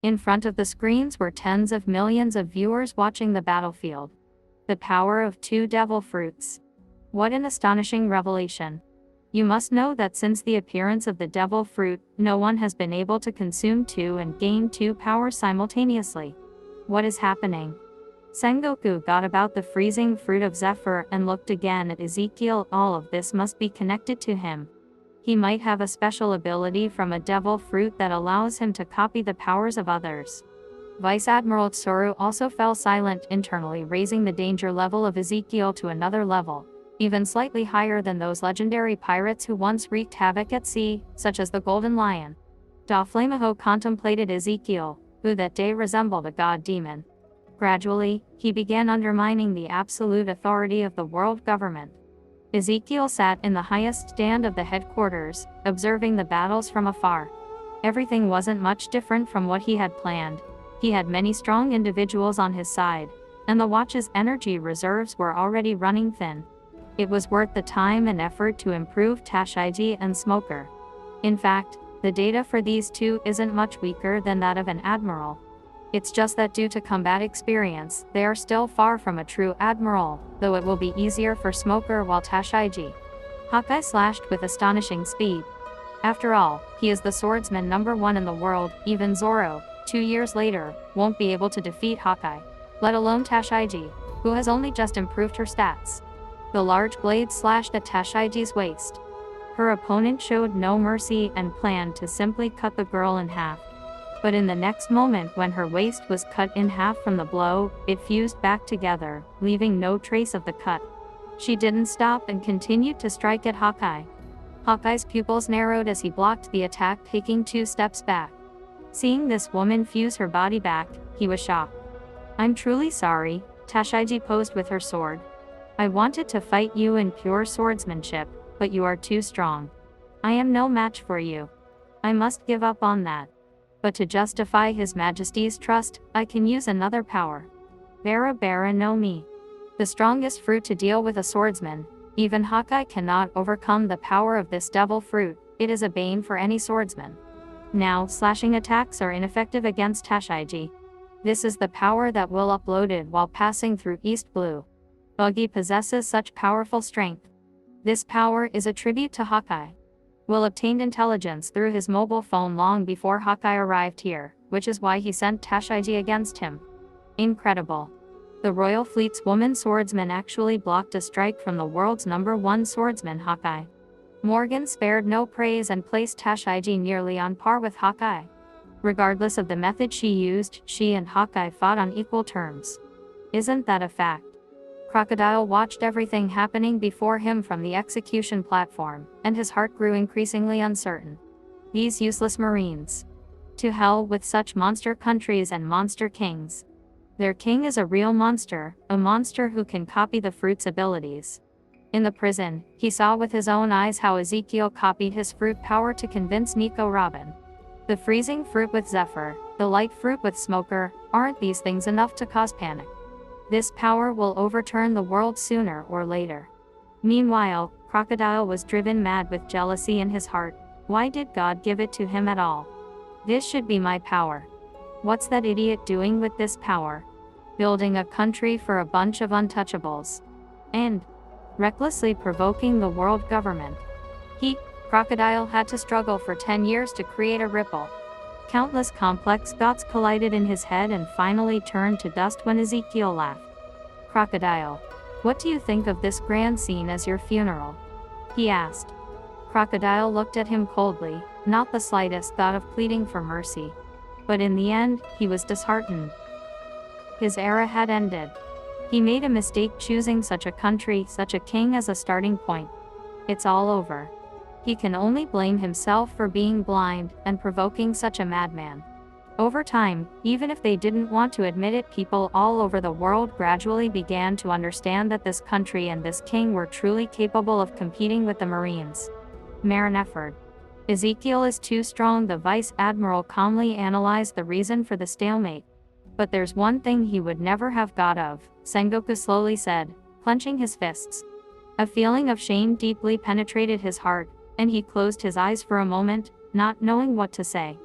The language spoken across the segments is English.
In front of the screens were tens of millions of viewers watching the battlefield. The power of 2 devil fruits. What an astonishing revelation. You must know that since the appearance of the devil fruit, no one has been able to consume 2 and gain 2 powers simultaneously. What is happening? Sengoku got about the freezing fruit of Zephyr and looked again at Ezekiel. All of this must be connected to him. He might have a special ability from a devil fruit that allows him to copy the powers of others. Vice Admiral Tsuru also fell silent internally, raising the danger level of Ezekiel to another level, even slightly higher than those legendary pirates who once wreaked havoc at sea, such as the Golden Lion. Doflamingo contemplated Ezekiel, who that day resembled a god-demon. Gradually, he began undermining the absolute authority of the world government. Ezekiel sat in the highest stand of the headquarters, observing the battles from afar. Everything wasn't much different from what he had planned. He had many strong individuals on his side, and the watch's energy reserves were already running thin. It was worth the time and effort to improve Tashigi and Smoker. In fact, the data for these 2 isn't much weaker than that of an admiral. It's just that due to combat experience, they are still far from a true admiral, though it will be easier for Smoker while Tashigi. Hawkeye slashed with astonishing speed. After all, he is the swordsman #1 in the world. Even Zoro, 2 years later, won't be able to defeat Hawkeye, let alone Tashigi, who has only just improved her stats. The large blade slashed at Tashigi's waist. Her opponent showed no mercy and planned to simply cut the girl in half. But in the next moment, when her waist was cut in half from the blow, it fused back together, leaving no trace of the cut. She didn't stop and continued to strike at Hawkeye. Hawkeye's pupils narrowed as he blocked the attack, taking 2 steps back. Seeing this woman fuse her body back, he was shocked. "I'm truly sorry," Tashigi posed with her sword. "I wanted to fight you in pure swordsmanship, but you are too strong. I am no match for you. I must give up on that. But to justify His Majesty's trust, I can use another power. Bara Bara no Mi. The strongest fruit to deal with a swordsman. Even Hawkeye cannot overcome the power of this devil fruit. It is a bane for any swordsman. Now, slashing attacks are ineffective against Tashigi. This is the power that will uploaded while passing through East Blue. Buggy possesses such powerful strength. This power is a tribute to Hawkeye. Will obtained intelligence through his mobile phone long before Hawkeye arrived here, which is why he sent Tashigi against him. Incredible. The Royal Fleet's woman swordsman actually blocked a strike from the world's #1 swordsman Hawkeye. Morgan spared no praise and placed Tashigi nearly on par with Hawkeye. Regardless of the method she used, she and Hawkeye fought on equal terms. Isn't that a fact? Crocodile watched everything happening before him from the execution platform, and his heart grew increasingly uncertain. These useless Marines. To hell with such monster countries and monster kings. Their king is a real monster, a monster who can copy the fruit's abilities. In the prison, he saw with his own eyes how Ezekiel copied his fruit power to convince Nico Robin. The freezing fruit with Zephyr, the light fruit with Smoker, aren't these things enough to cause panic? This power will overturn the world sooner or later. Meanwhile, Crocodile was driven mad with jealousy in his heart. Why did God give it to him at all? This should be my power. What's that idiot doing with this power? Building a country for a bunch of untouchables. And recklessly provoking the world government. Crocodile had to struggle for 10 years to create a ripple. Countless complex thoughts collided in his head and finally turned to dust when Ezekiel laughed. Crocodile, what do you think of this grand scene as your funeral? He asked. Crocodile looked at him coldly, not the slightest thought of pleading for mercy. But in the end, he was disheartened. His era had ended. He made a mistake choosing such a country, such a king as a starting point. It's all over. He can only blame himself for being blind and provoking such a madman. Over time, even if they didn't want to admit it, people all over the world gradually began to understand that this country and this king were truly capable of competing with the Marines. Marineford. Ezekiel is too strong, the Vice Admiral calmly analyzed the reason for the stalemate. But there's one thing he would never have got of, Sengoku slowly said, clenching his fists. A feeling of shame deeply penetrated his heart, and he closed his eyes for a moment, not knowing what to say.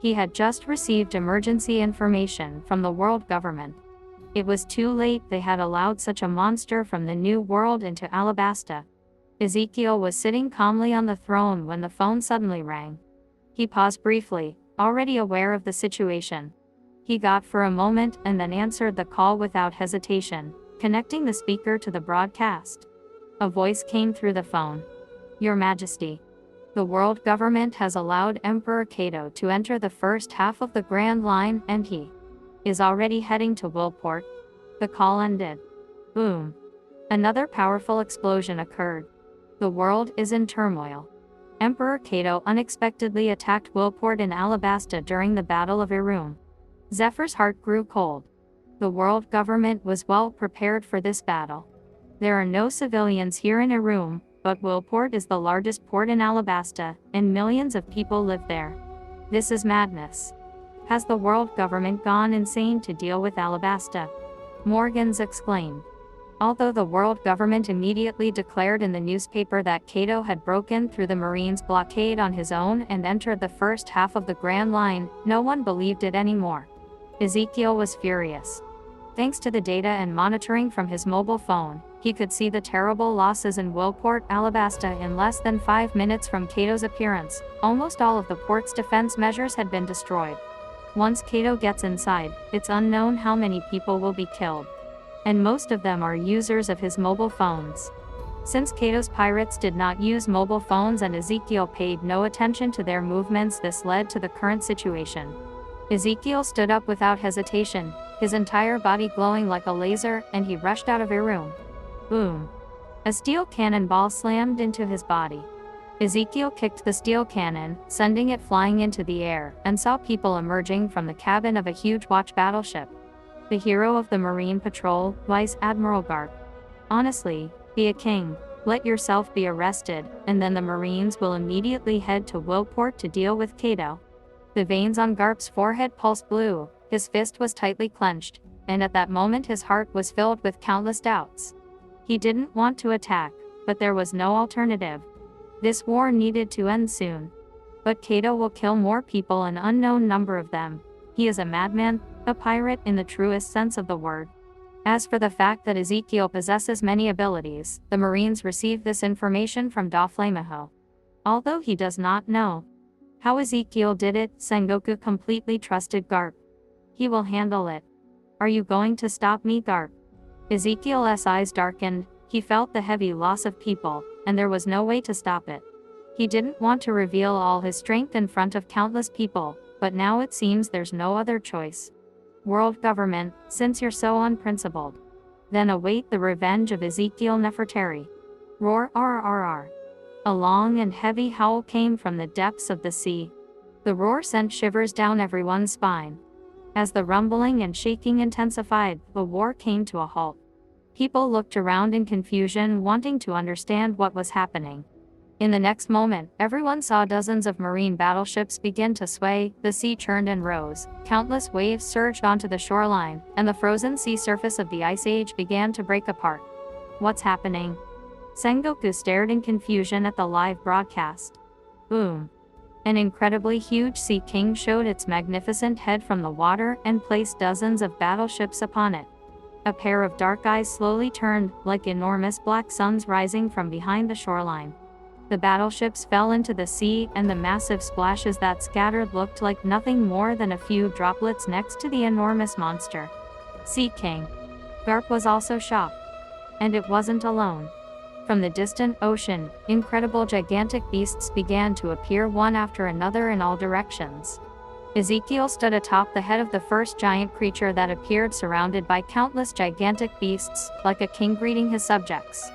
He had just received emergency information from the world government. It was too late, they had allowed such a monster from the new world into Alabasta. Ezekiel was sitting calmly on the throne when the phone suddenly rang. He paused briefly, already aware of the situation. He got for a moment and then answered the call without hesitation, connecting the speaker to the broadcast. A voice came through the phone. "Your Majesty, the world government has allowed Emperor Cato to enter the first half of the Grand Line and he is already heading to Willport." The call ended. Boom. Another powerful explosion occurred. The world is in turmoil. Emperor Cato unexpectedly attacked Willport in Alabasta during the Battle of Irun. Zephyr's heart grew cold. The world government was well prepared for this battle. There are no civilians here in Irun, but Willport is the largest port in Alabasta, and millions of people live there. This is madness. Has the world government gone insane to deal with Alabasta? Morgans exclaimed. Although the world government immediately declared in the newspaper that Cato had broken through the Marines' blockade on his own and entered the first half of the Grand Line, no one believed it anymore. Ezekiel was furious. Thanks to the data and monitoring from his mobile phone, he could see the terrible losses in Willport, Alabasta in less than 5 minutes from Cato's appearance. Almost all of the port's defense measures had been destroyed. Once Cato gets inside, it's unknown how many people will be killed. And most of them are users of his mobile phones. Since Cato's pirates did not use mobile phones and Ezekiel paid no attention to their movements, this led to the current situation. Ezekiel stood up without hesitation, his entire body glowing like a laser, and he rushed out of Irun. Boom. A steel cannonball slammed into his body. Ezekiel kicked the steel cannon, sending it flying into the air, and saw people emerging from the cabin of a huge watch battleship. The hero of the Marine Patrol, Vice Admiral Garp. Honestly, be a king, let yourself be arrested, and then the Marines will immediately head to Willport to deal with Cato. The veins on Garp's forehead pulsed blue, his fist was tightly clenched, and at that moment his heart was filled with countless doubts. He didn't want to attack, but there was no alternative. This war needed to end soon. But Cato will kill more people, an unknown number of them. He is a madman, a pirate in the truest sense of the word. As for the fact that Ezekiel possesses many abilities, the Marines received this information from Doflamingo. Although he does not know how Ezekiel did it, Sengoku completely trusted Garp. He will handle it. Are you going to stop me, Garp? Ezekiel's eyes darkened. He felt the heavy loss of people, and there was no way to stop it. He didn't want to reveal all his strength in front of countless people, but now it seems there's no other choice. World government, since you're so unprincipled, then await the revenge of Ezekiel Nefertari. Roar, rrrr. A long and heavy howl came from the depths of the sea. The roar sent shivers down everyone's spine. As the rumbling and shaking intensified, the war came to a halt. People looked around in confusion, wanting to understand what was happening. In the next moment, everyone saw dozens of marine battleships begin to sway, the sea churned and rose, countless waves surged onto the shoreline, and the frozen sea surface of the Ice Age began to break apart. What's happening? Sengoku stared in confusion at the live broadcast. Boom. An incredibly huge sea king showed its magnificent head from the water and placed dozens of battleships upon it. A pair of dark eyes slowly turned, like enormous black suns rising from behind the shoreline. The battleships fell into the sea, and the massive splashes that scattered looked like nothing more than a few droplets next to the enormous monster. Sea King. Garp was also shocked. And it wasn't alone. From the distant ocean, incredible gigantic beasts began to appear one after another in all directions. Ezekiel stood atop the head of the first giant creature that appeared, surrounded by countless gigantic beasts, like a king greeting his subjects.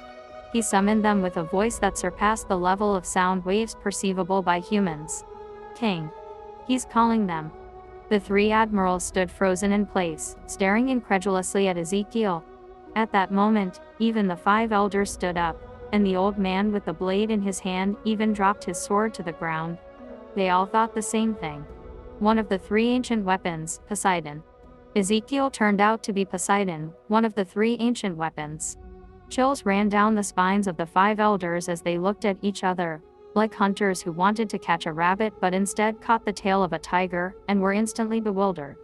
He summoned them with a voice that surpassed the level of sound waves perceivable by humans. King. He's calling them. The three admirals stood frozen in place, staring incredulously at Ezekiel. At that moment, even the 5 elders stood up, and the old man with the blade in his hand even dropped his sword to the ground. They all thought the same thing. One of the 3 ancient weapons, Poseidon. Ezekiel turned out to be Poseidon, one of the 3 ancient weapons. Chills ran down the spines of the 5 elders as they looked at each other. like hunters who wanted to catch a rabbit but instead caught the tail of a tiger and were instantly bewildered.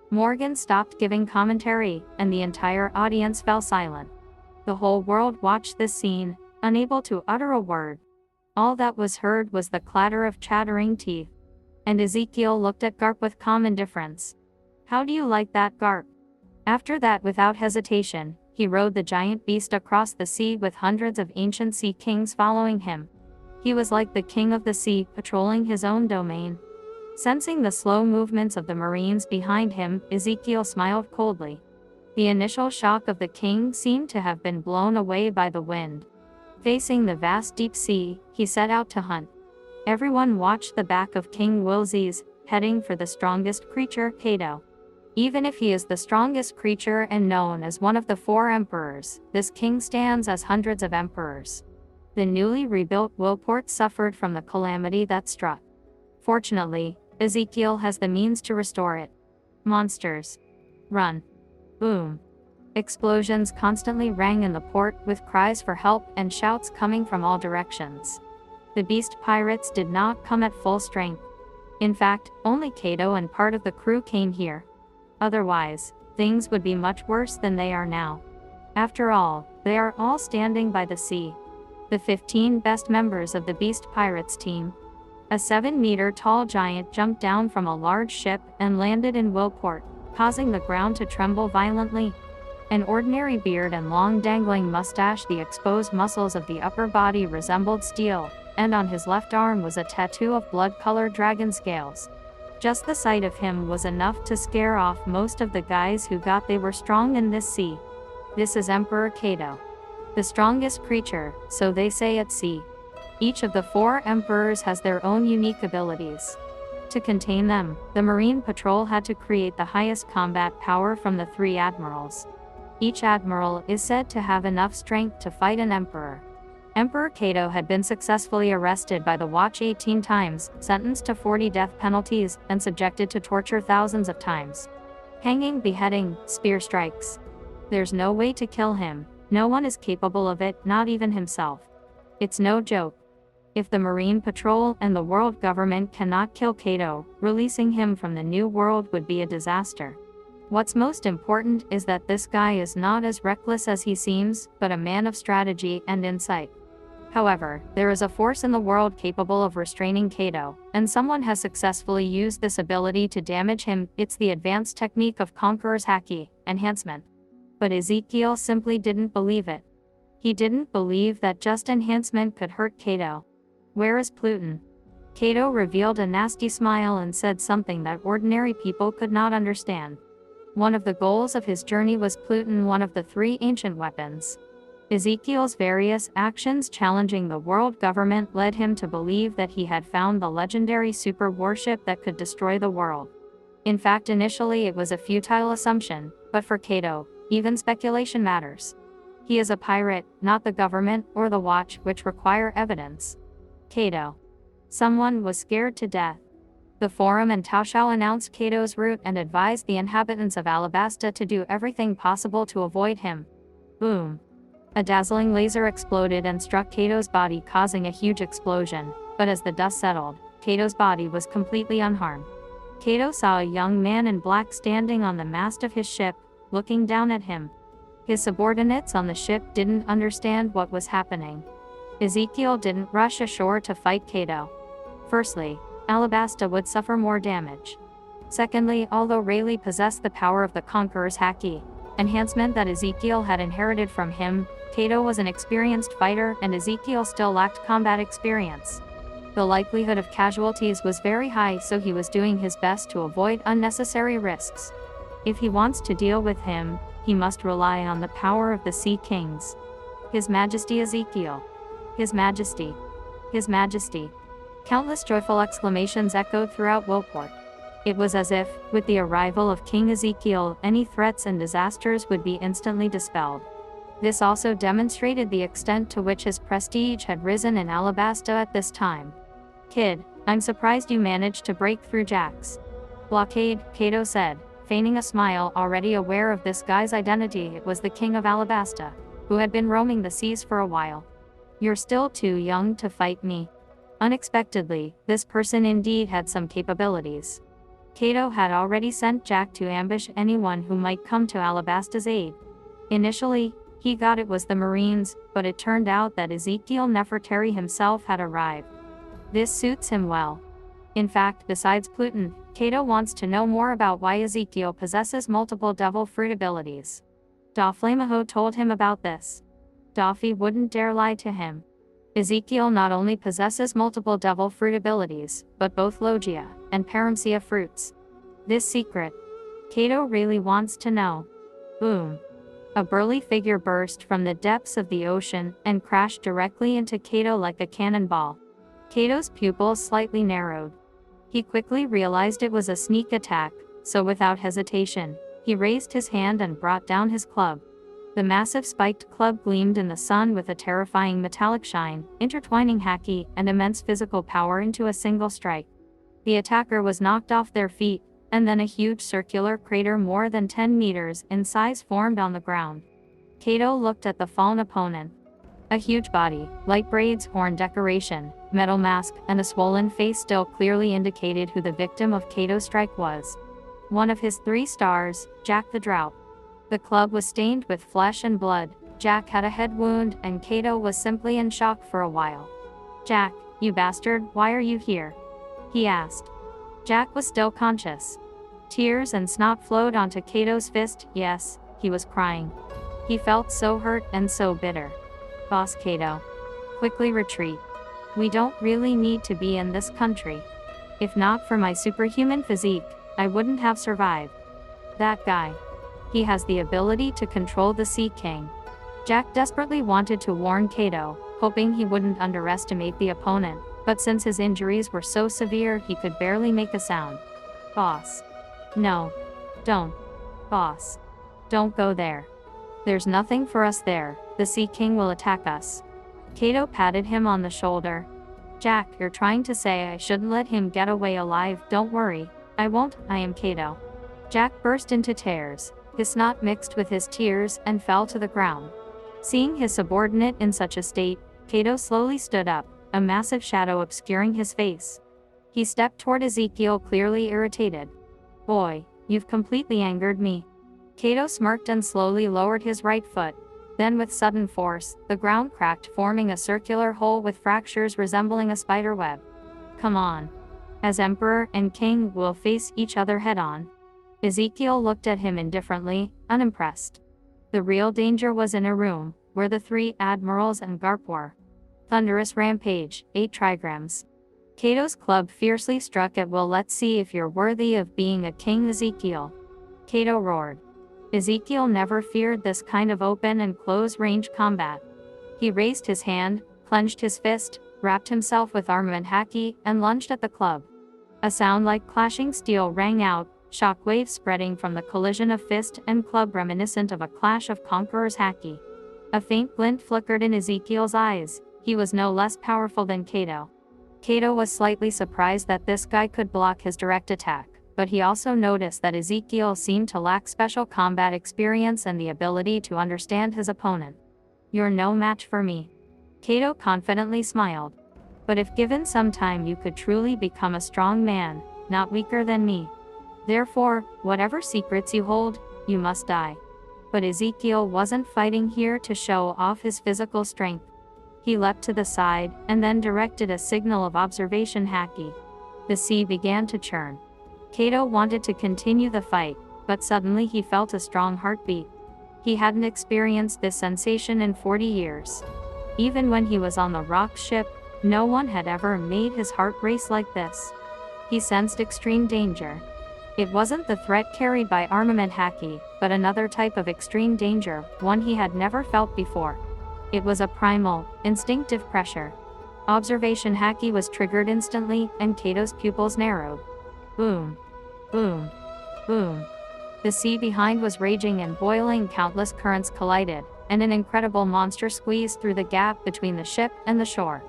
Morgan stopped giving commentary, and the entire audience fell silent. The whole world watched this scene, unable to utter a word. All that was heard was the clatter of chattering teeth. And Ezekiel looked at Garp with calm indifference. "How do you like that, Garp?" After that, without hesitation, he rode the giant beast across the sea with hundreds of ancient sea kings following him. He was like the king of the sea, patrolling his own domain. Sensing the slow movements of the marines behind him, Ezekiel smiled coldly. The initial shock of the king seemed to have been blown away by the wind. Facing the vast deep sea, he set out to hunt. Everyone watched the back of King Wilsey's, heading for the strongest creature, Cato. Even if he is the strongest creature and known as one of the 4 emperors, this king stands as hundreds of emperors. The newly rebuilt Willport suffered from the calamity that struck. Fortunately, Ezekiel has the means to restore it. Monsters. Run. Boom. Explosions constantly rang in the port, with cries for help and shouts coming from all directions. The beast pirates did not come at full strength. In fact, only Cato and part of the crew came here. Otherwise, things would be much worse than they are now. After all, they are all standing by the sea. The 15 best members of the Beast Pirates team. A 7-meter-tall giant jumped down from a large ship and landed in Willport, causing the ground to tremble violently. An ordinary beard and long dangling mustache, the exposed muscles of the upper body resembled steel, and on his left arm was a tattoo of blood-colored dragon scales. Just the sight of him was enough to scare off most of the guys who thought they were strong in this sea. This is Emperor Cato. The strongest creature, so they say at sea. Each of the 4 emperors has their own unique abilities. To contain them, the Marine Patrol had to create the highest combat power from the 3 admirals. Each admiral is said to have enough strength to fight an emperor. Emperor Cato had been successfully arrested by the Watch 18 times, sentenced to 40 death penalties, and subjected to torture thousands of times. Hanging, beheading, spear strikes. There's no way to kill him. No one is capable of it, not even himself. It's no joke. If the Marine Patrol and the world government cannot kill Cato, releasing him from the New World would be a disaster. What's most important is that this guy is not as reckless as he seems, but a man of strategy and insight. However, there is a force in the world capable of restraining Cato, and someone has successfully used this ability to damage him. It's the advanced technique of Conqueror's Haki, enhancement. But Ezekiel simply didn't believe it. He didn't believe that just enhancement could hurt Cato. Where is Pluton? Cato revealed a nasty smile and said something that ordinary people could not understand. One of the goals of his journey was Pluton, one of the 3 ancient weapons. Ezekiel's various actions challenging the world government led him to believe that he had found the legendary super warship that could destroy the world. In fact, initially it was a futile assumption, but for Cato, even speculation matters. He is a pirate, not the government or the Watch, which require evidence. Cato. Someone was scared to death. The Forum and Taoshao announced Cato's route and advised the inhabitants of Alabasta to do everything possible to avoid him. Boom. A dazzling laser exploded and struck Cato's body, causing a huge explosion, but as the dust settled, Cato's body was completely unharmed. Cato saw a young man in black standing on the mast of his ship, looking down at him. His subordinates on the ship didn't understand what was happening. Ezekiel didn't rush ashore to fight Cato. Firstly, Alabasta would suffer more damage. Secondly, although Rayleigh possessed the power of the Conqueror's Haki, enhancement that Ezekiel had inherited from him, Cato was an experienced fighter and Ezekiel still lacked combat experience. The likelihood of casualties was very high, so he was doing his best to avoid unnecessary risks. If he wants to deal with him, he must rely on the power of the Sea Kings. His Majesty Ezekiel. His Majesty. His Majesty. Countless joyful exclamations echoed throughout Willport. It was as if, with the arrival of King Ezekiel, any threats and disasters would be instantly dispelled. This also demonstrated the extent to which his prestige had risen in Alabasta at this time. "Kid, I'm surprised you managed to break through Jack's blockade," Cato said, feigning a smile, already aware of this guy's identity. It was the King of Alabasta, who had been roaming the seas for a while. "You're still too young to fight me." Unexpectedly, this person indeed had some capabilities. Cato had already sent Jack to ambush anyone who might come to Alabasta's aid. Initially, he thought it was the Marines, but it turned out that Ezekiel Nefertari himself had arrived. This suits him well. In fact, besides Pluton, Cato wants to know more about why Ezekiel possesses multiple devil fruit abilities. Doflamaho told him about this. Doffy wouldn't dare lie to him. Ezekiel not only possesses multiple devil fruit abilities, but both Logia and Paramecia fruits. This secret, Cato really wants to know. Boom. A burly figure burst from the depths of the ocean and crashed directly into Cato like a cannonball. Cato's pupils slightly narrowed. He quickly realized it was a sneak attack, so without hesitation, he raised his hand and brought down his club. The massive spiked club gleamed in the sun with a terrifying metallic shine, intertwining haki and immense physical power into a single strike. The attacker was knocked off their feet, and then a huge circular crater more than 10 meters in size formed on the ground. Cato looked at the fallen opponent. A huge body, light braids, horn decoration, metal mask, and a swollen face still clearly indicated who the victim of Cato's strike was. One of his 3 stars, Jack the Drought. The club was stained with flesh and blood, Jack had a head wound, and Cato was simply in shock for a while. "Jack, you bastard, why are you here?" he asked. Jack was still conscious. Tears and snot flowed onto Cato's fist. Yes, he was crying. He felt so hurt and so bitter. "Boss Cato. Quickly retreat. We don't really need to be in this country. If not for my superhuman physique, I wouldn't have survived. That guy. He has the ability to control the Sea King." Jack desperately wanted to warn Cato, hoping he wouldn't underestimate the opponent, but since his injuries were so severe he could barely make a sound. "Boss. No. Don't. Boss. Don't go there. There's nothing for us there, the Sea King will attack us." Cato patted him on the shoulder. "Jack, you're trying to say I shouldn't let him get away alive. Don't worry, I won't, I am Cato." Jack burst into tears. His snot mixed with his tears and fell to the ground. Seeing his subordinate in such a state, Cato slowly stood up, a massive shadow obscuring his face. He stepped toward Ezekiel, clearly irritated. "Boy, you've completely angered me." Cato smirked and slowly lowered his right foot. Then with sudden force, the ground cracked, forming a circular hole with fractures resembling a spider web. "Come on. As Emperor and King, we'll face each other head-on." Ezekiel looked at him indifferently, unimpressed. The real danger was in a room, where the 3 admirals and Garp were. Thunderous rampage, 8 trigrams. Cato's club fiercely struck at will. "Let's see if you're worthy of being a king, Ezekiel." Cato roared. Ezekiel never feared this kind of open and close-range combat. He raised his hand, clenched his fist, wrapped himself with armament haki, and lunged at the club. A sound like clashing steel rang out, shock waves spreading from the collision of fist and club reminiscent of a clash of conquerors' haki. A faint glint flickered in Ezekiel's eyes. He was no less powerful than Cato. Cato was slightly surprised that this guy could block his direct attack, but he also noticed that Ezekiel seemed to lack special combat experience and the ability to understand his opponent. "You're no match for me." Cato confidently smiled. "But if given some time you could truly become a strong man, not weaker than me. Therefore, whatever secrets you hold, you must die." But Ezekiel wasn't fighting here to show off his physical strength. He leapt to the side, and then directed a signal of observation haki. The sea began to churn. Cato wanted to continue the fight, but suddenly he felt a strong heartbeat. He hadn't experienced this sensation in 40 years. Even when he was on the rock ship, no one had ever made his heart race like this. He sensed extreme danger. It wasn't the threat carried by armament haki, but another type of extreme danger, one he had never felt before. It was a primal, instinctive pressure. Observation haki was triggered instantly, and Cato's pupils narrowed. Boom. Boom. Boom. The sea behind was raging and boiling. Countless currents collided, and an incredible monster squeezed through the gap between the ship and the shore.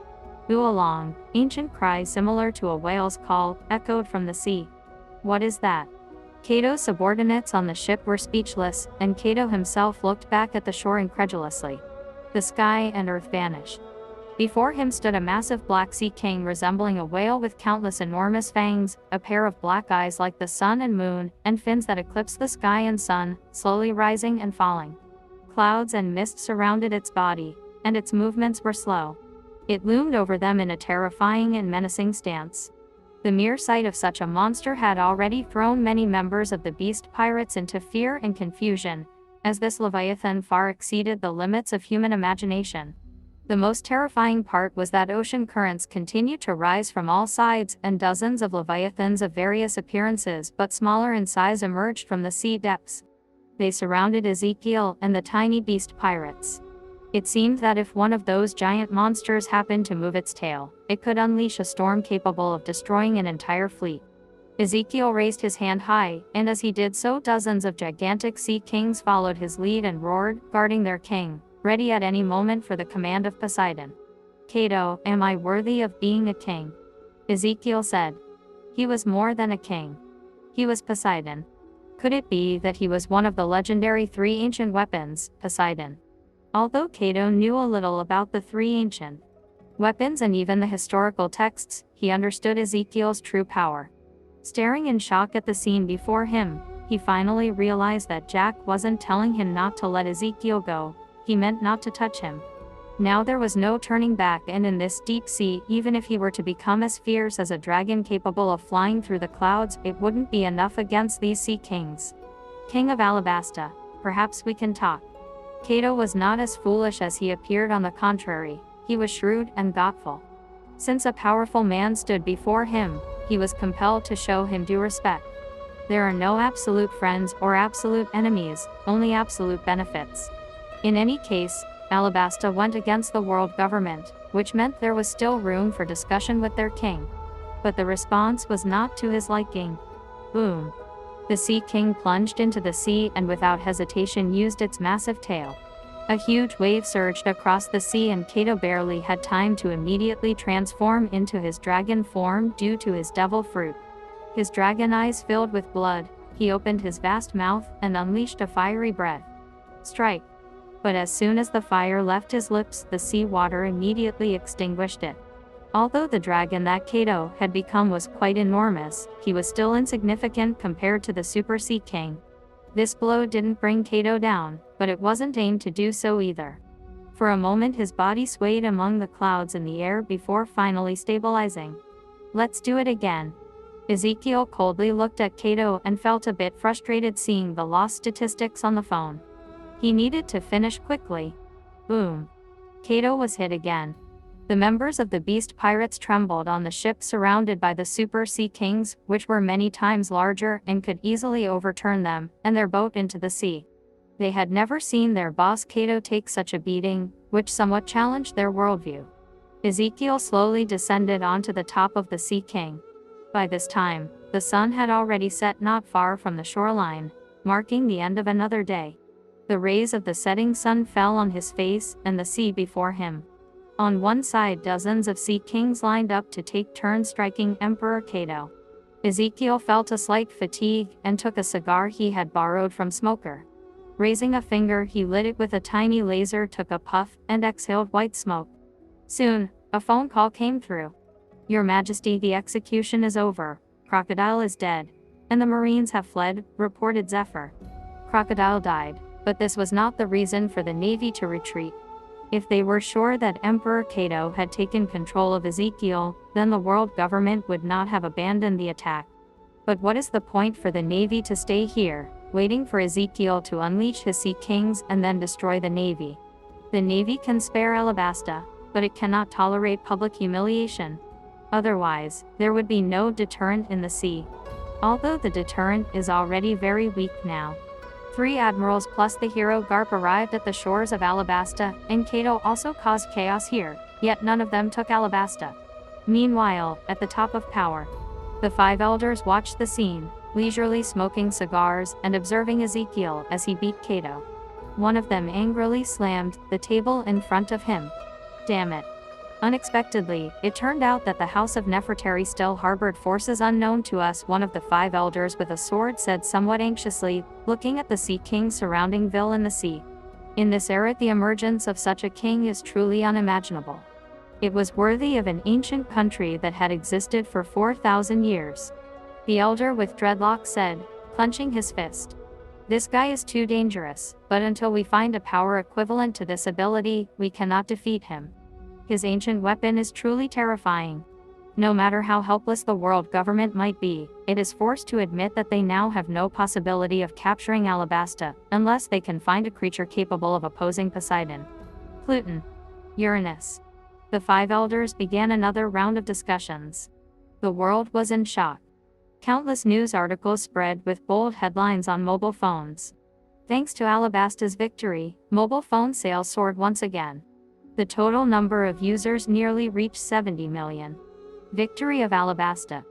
Uolong, ancient cry similar to a whale's call, echoed from the sea. "What is that?" Cato's subordinates on the ship were speechless, and Cato himself looked back at the shore incredulously. The sky and earth vanished. Before him stood a massive black sea king resembling a whale with countless enormous fangs, a pair of black eyes like the sun and moon, and fins that eclipsed the sky and sun, slowly rising and falling. Clouds and mist surrounded its body, and its movements were slow. It loomed over them in a terrifying and menacing stance. The mere sight of such a monster had already thrown many members of the beast pirates into fear and confusion, as this leviathan far exceeded the limits of human imagination. The most terrifying part was that ocean currents continued to rise from all sides, and dozens of leviathans of various appearances but smaller in size emerged from the sea depths. They surrounded Ezekiel and the tiny beast pirates. It seemed that if one of those giant monsters happened to move its tail, it could unleash a storm capable of destroying an entire fleet. Ezekiel raised his hand high, and as he did so, dozens of gigantic sea kings followed his lead and roared, guarding their king, ready at any moment for the command of Poseidon. "Cato, am I worthy of being a king?" Ezekiel said. He was more than a king. He was Poseidon. Could it be that he was one of the legendary three ancient weapons, Poseidon? Although Cato knew a little about the three ancient weapons and even the historical texts, he understood Ezekiel's true power. Staring in shock at the scene before him, he finally realized that Jack wasn't telling him not to let Ezekiel go, he meant not to touch him. Now there was no turning back, and in this deep sea, even if he were to become as fierce as a dragon capable of flying through the clouds, it wouldn't be enough against these sea kings. "King of Alabasta, perhaps we can talk." Cato was not as foolish as he appeared. On the contrary, he was shrewd and thoughtful. Since a powerful man stood before him, he was compelled to show him due respect. There are no absolute friends or absolute enemies, only absolute benefits. In any case, Alabasta went against the world government, which meant there was still room for discussion with their king. But the response was not to his liking. Boom! The Sea King plunged into the sea and without hesitation used its massive tail. A huge wave surged across the sea, and Cato barely had time to immediately transform into his dragon form due to his devil fruit. His dragon eyes filled with blood, he opened his vast mouth and unleashed a fiery breath. Strike! But as soon as the fire left his lips, the sea water immediately extinguished it. Although the dragon that Cato had become was quite enormous, he was still insignificant compared to the Super Sea King. This blow didn't bring Cato down, but it wasn't aimed to do so either. For a moment his body swayed among the clouds in the air before finally stabilizing. "Let's do it again." Ezekiel coldly looked at Cato and felt a bit frustrated seeing the loss statistics on the phone. He needed to finish quickly. Boom! Cato was hit again. The members of the beast pirates trembled on the ship surrounded by the Super Sea Kings, which were many times larger and could easily overturn them and their boat into the sea. They had never seen their boss Cato take such a beating, which somewhat challenged their worldview. Ezekiel slowly descended onto the top of the Sea King. By this time, the sun had already set not far from the shoreline, marking the end of another day. The rays of the setting sun fell on his face and the sea before him. On one side, dozens of sea kings lined up to take turns striking Emperor Cato. Ezekiel felt a slight fatigue and took a cigar he had borrowed from Smoker. Raising a finger, he lit it with a tiny laser, took a puff, and exhaled white smoke. Soon, a phone call came through. "Your Majesty, the execution is over. Crocodile is dead, and the Marines have fled," reported Zephyr. Crocodile died, but this was not the reason for the Navy to retreat. If they were sure that Emperor Cato had taken control of Ezekiel, then the world government would not have abandoned the attack. But what is the point for the Navy to stay here, waiting for Ezekiel to unleash his Sea Kings and then destroy the Navy? The Navy can spare Alabasta, but it cannot tolerate public humiliation. Otherwise, there would be no deterrent in the sea. Although the deterrent is already very weak now. 3 admirals plus the hero Garp arrived at the shores of Alabasta, and Cato also caused chaos here, yet none of them took Alabasta. Meanwhile, at the top of power, the 5 elders watched the scene, leisurely smoking cigars and observing Ezekiel as he beat Cato. One of them angrily slammed the table in front of him. Damn it. Unexpectedly, it turned out that the House of Nefertari still harbored forces unknown to us. One of the 5 elders with a sword said somewhat anxiously, looking at the Sea King surrounding Vil in the sea. In this era, the emergence of such a king is truly unimaginable. It was worthy of an ancient country that had existed for 4,000 years. The elder with dreadlocks said, clenching his fist. This guy is too dangerous, but until we find a power equivalent to this ability, we cannot defeat him. His ancient weapon is truly terrifying. No matter how helpless the world government might be, it is forced to admit that they now have no possibility of capturing Alabasta, unless they can find a creature capable of opposing Poseidon, Pluton, Uranus. The five elders began another round of discussions. The world was in shock. Countless news articles spread with bold headlines on mobile phones. Thanks to Alabasta's victory, mobile phone sales soared once again. The total number of users nearly reached 70 million. Victory of Alabasta.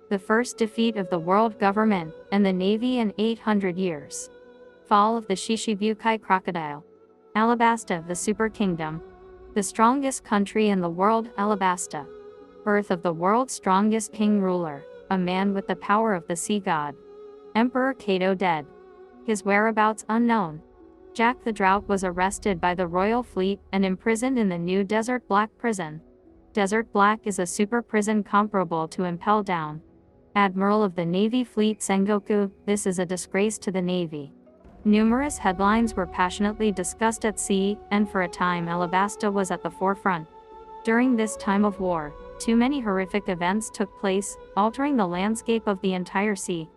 The first defeat of the world government and the navy in 800 years. Fall of the Shichibukai crocodile. Alabasta, the super kingdom. The strongest country in the world, Alabasta. Birth of the world's strongest king ruler, a man with the power of the sea god. Emperor Cato dead. His whereabouts unknown. Jack the Drought was arrested by the royal fleet and imprisoned in the new Desert Black prison. Desert Black is a super prison comparable to Impel Down. Admiral of the Navy Fleet Sengoku, this is a disgrace to the Navy. Numerous headlines were passionately discussed at sea, and for a time Alabasta was at the forefront. During this time of war, too many horrific events took place, altering the landscape of the entire sea.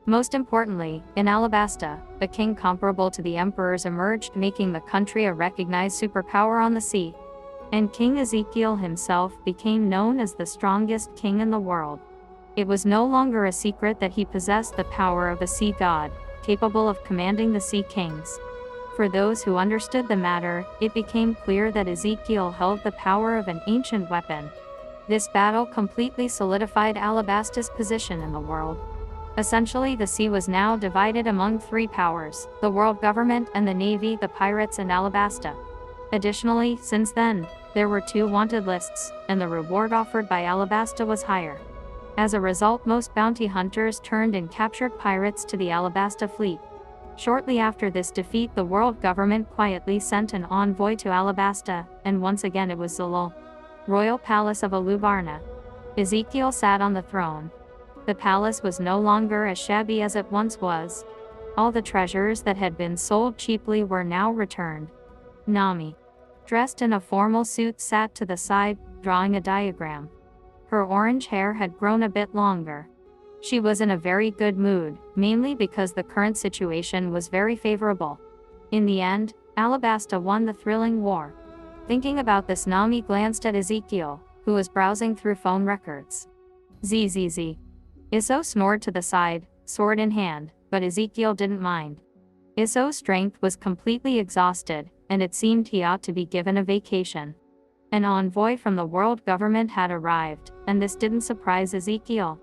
Most importantly, in Alabasta, a king comparable to the emperors emerged, making the country a recognized superpower on the sea. And King Ezekiel himself became known as the strongest king in the world. It was no longer a secret that he possessed the power of a sea god, capable of commanding the sea kings. For those who understood the matter, it became clear that Ezekiel held the power of an ancient weapon. This battle completely solidified Alabasta's position in the world. Essentially, the sea was now divided among three powers: the world government and the navy, the pirates and Alabasta. Additionally, since then, there were two wanted lists, and the reward offered by Alabasta was higher. As a result, most bounty hunters turned and captured pirates to the Alabasta fleet. Shortly after this defeat, the world government quietly sent an envoy to Alabasta, and once again it was Zolol. Royal Palace of Alubarna. Ezekiel sat on the throne. The palace was no longer as shabby as it once was. All the treasures that had been sold cheaply were now returned. Nami, dressed in a formal suit, sat to the side, drawing a diagram. Her orange hair had grown a bit longer. She was in a very good mood, mainly because the current situation was very favorable. In the end, Alabasta won the thrilling war. Thinking about this, Nami glanced at Ezekiel, who was browsing through phone records. Zzz. Isso snored to the side, sword in hand, but Ezekiel didn't mind. Isso's strength was completely exhausted, and it seemed he ought to be given a vacation. An envoy from the world government had arrived, and this didn't surprise Ezekiel.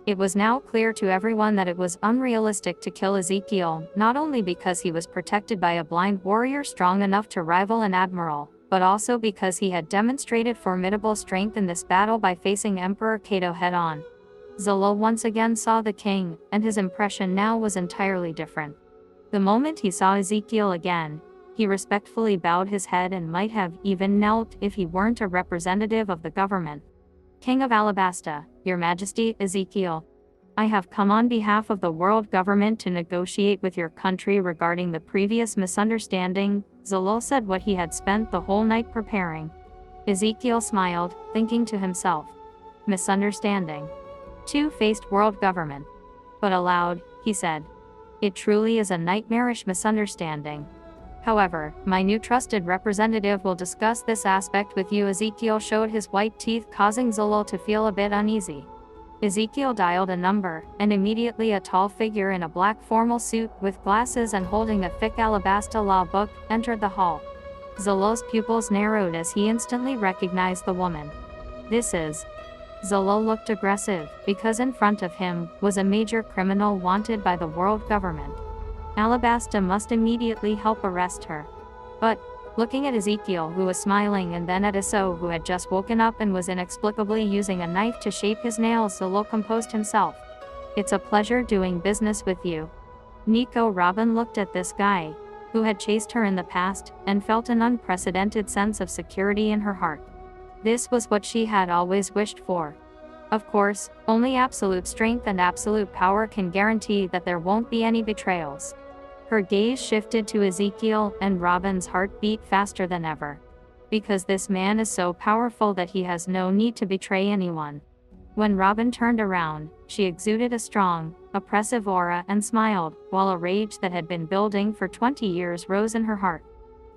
It was now clear to everyone that it was unrealistic to kill Ezekiel, not only because he was protected by a blind warrior strong enough to rival an admiral, but also because he had demonstrated formidable strength in this battle by facing Emperor Cato head-on. Zolol once again saw the king, and his impression now was entirely different. The moment he saw Ezekiel again, he respectfully bowed his head and might have even knelt if he weren't a representative of the government. King of Alabasta, Your Majesty, Ezekiel. I have come on behalf of the world government to negotiate with your country regarding the previous misunderstanding. Zolol said what he had spent the whole night preparing. Ezekiel smiled, thinking to himself. Misunderstanding. Two-faced world government. But aloud, he said. It truly is a nightmarish misunderstanding. However, my new trusted representative will discuss this aspect with you. Ezekiel showed his white teeth, causing Zolol to feel a bit uneasy. Ezekiel dialed a number, and immediately a tall figure in a black formal suit with glasses and holding a thick Alabasta law book entered the hall. Zolol's pupils narrowed as he instantly recognized the woman. This is... Zolol looked aggressive, because in front of him was a major criminal wanted by the world government. Alabasta must immediately help arrest her. But, looking at Ezekiel, who was smiling, and then at Isso, who had just woken up and was inexplicably using a knife to shape his nails, Zolol composed himself. It's a pleasure doing business with you. Nico Robin looked at this guy, who had chased her in the past, and felt an unprecedented sense of security in her heart. This was what she had always wished for. Of course, only absolute strength and absolute power can guarantee that there won't be any betrayals. Her gaze shifted to Ezekiel, and Robin's heart beat faster than ever. Because this man is so powerful that he has no need to betray anyone. When Robin turned around, she exuded a strong, oppressive aura and smiled, while a rage that had been building for 20 years rose in her heart.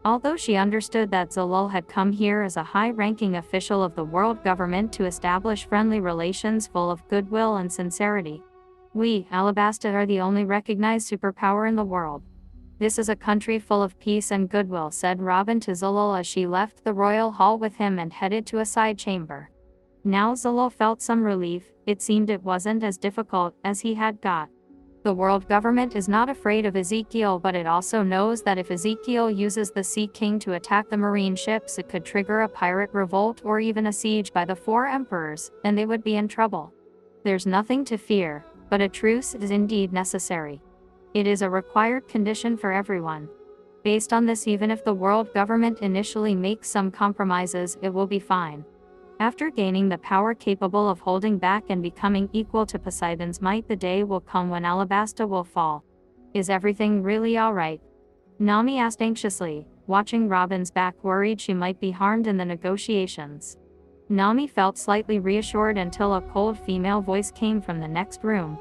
Although she understood that Zalul had come here as a high-ranking official of the world government to establish friendly relations full of goodwill and sincerity. We, Alabasta, are the only recognized superpower in the world. This is a country full of peace and goodwill, said Robin to Zalul as she left the royal hall with him and headed to a side chamber. Now Zalul felt some relief. It seemed it wasn't as difficult as he had got. The world government is not afraid of Ezekiel, but it also knows that if Ezekiel uses the Sea King to attack the marine ships, it could trigger a pirate revolt or even a siege by the 4 emperors, and they would be in trouble. There's nothing to fear, but a truce is indeed necessary. It is a required condition for everyone. Based on this, even if the world government initially makes some compromises, it will be fine. After gaining the power capable of holding back and becoming equal to Poseidon's might, the day will come when Alabasta will fall. Is everything really alright? Nami asked anxiously, watching Robin's back, worried she might be harmed in the negotiations. Nami felt slightly reassured until a cold female voice came from the next room.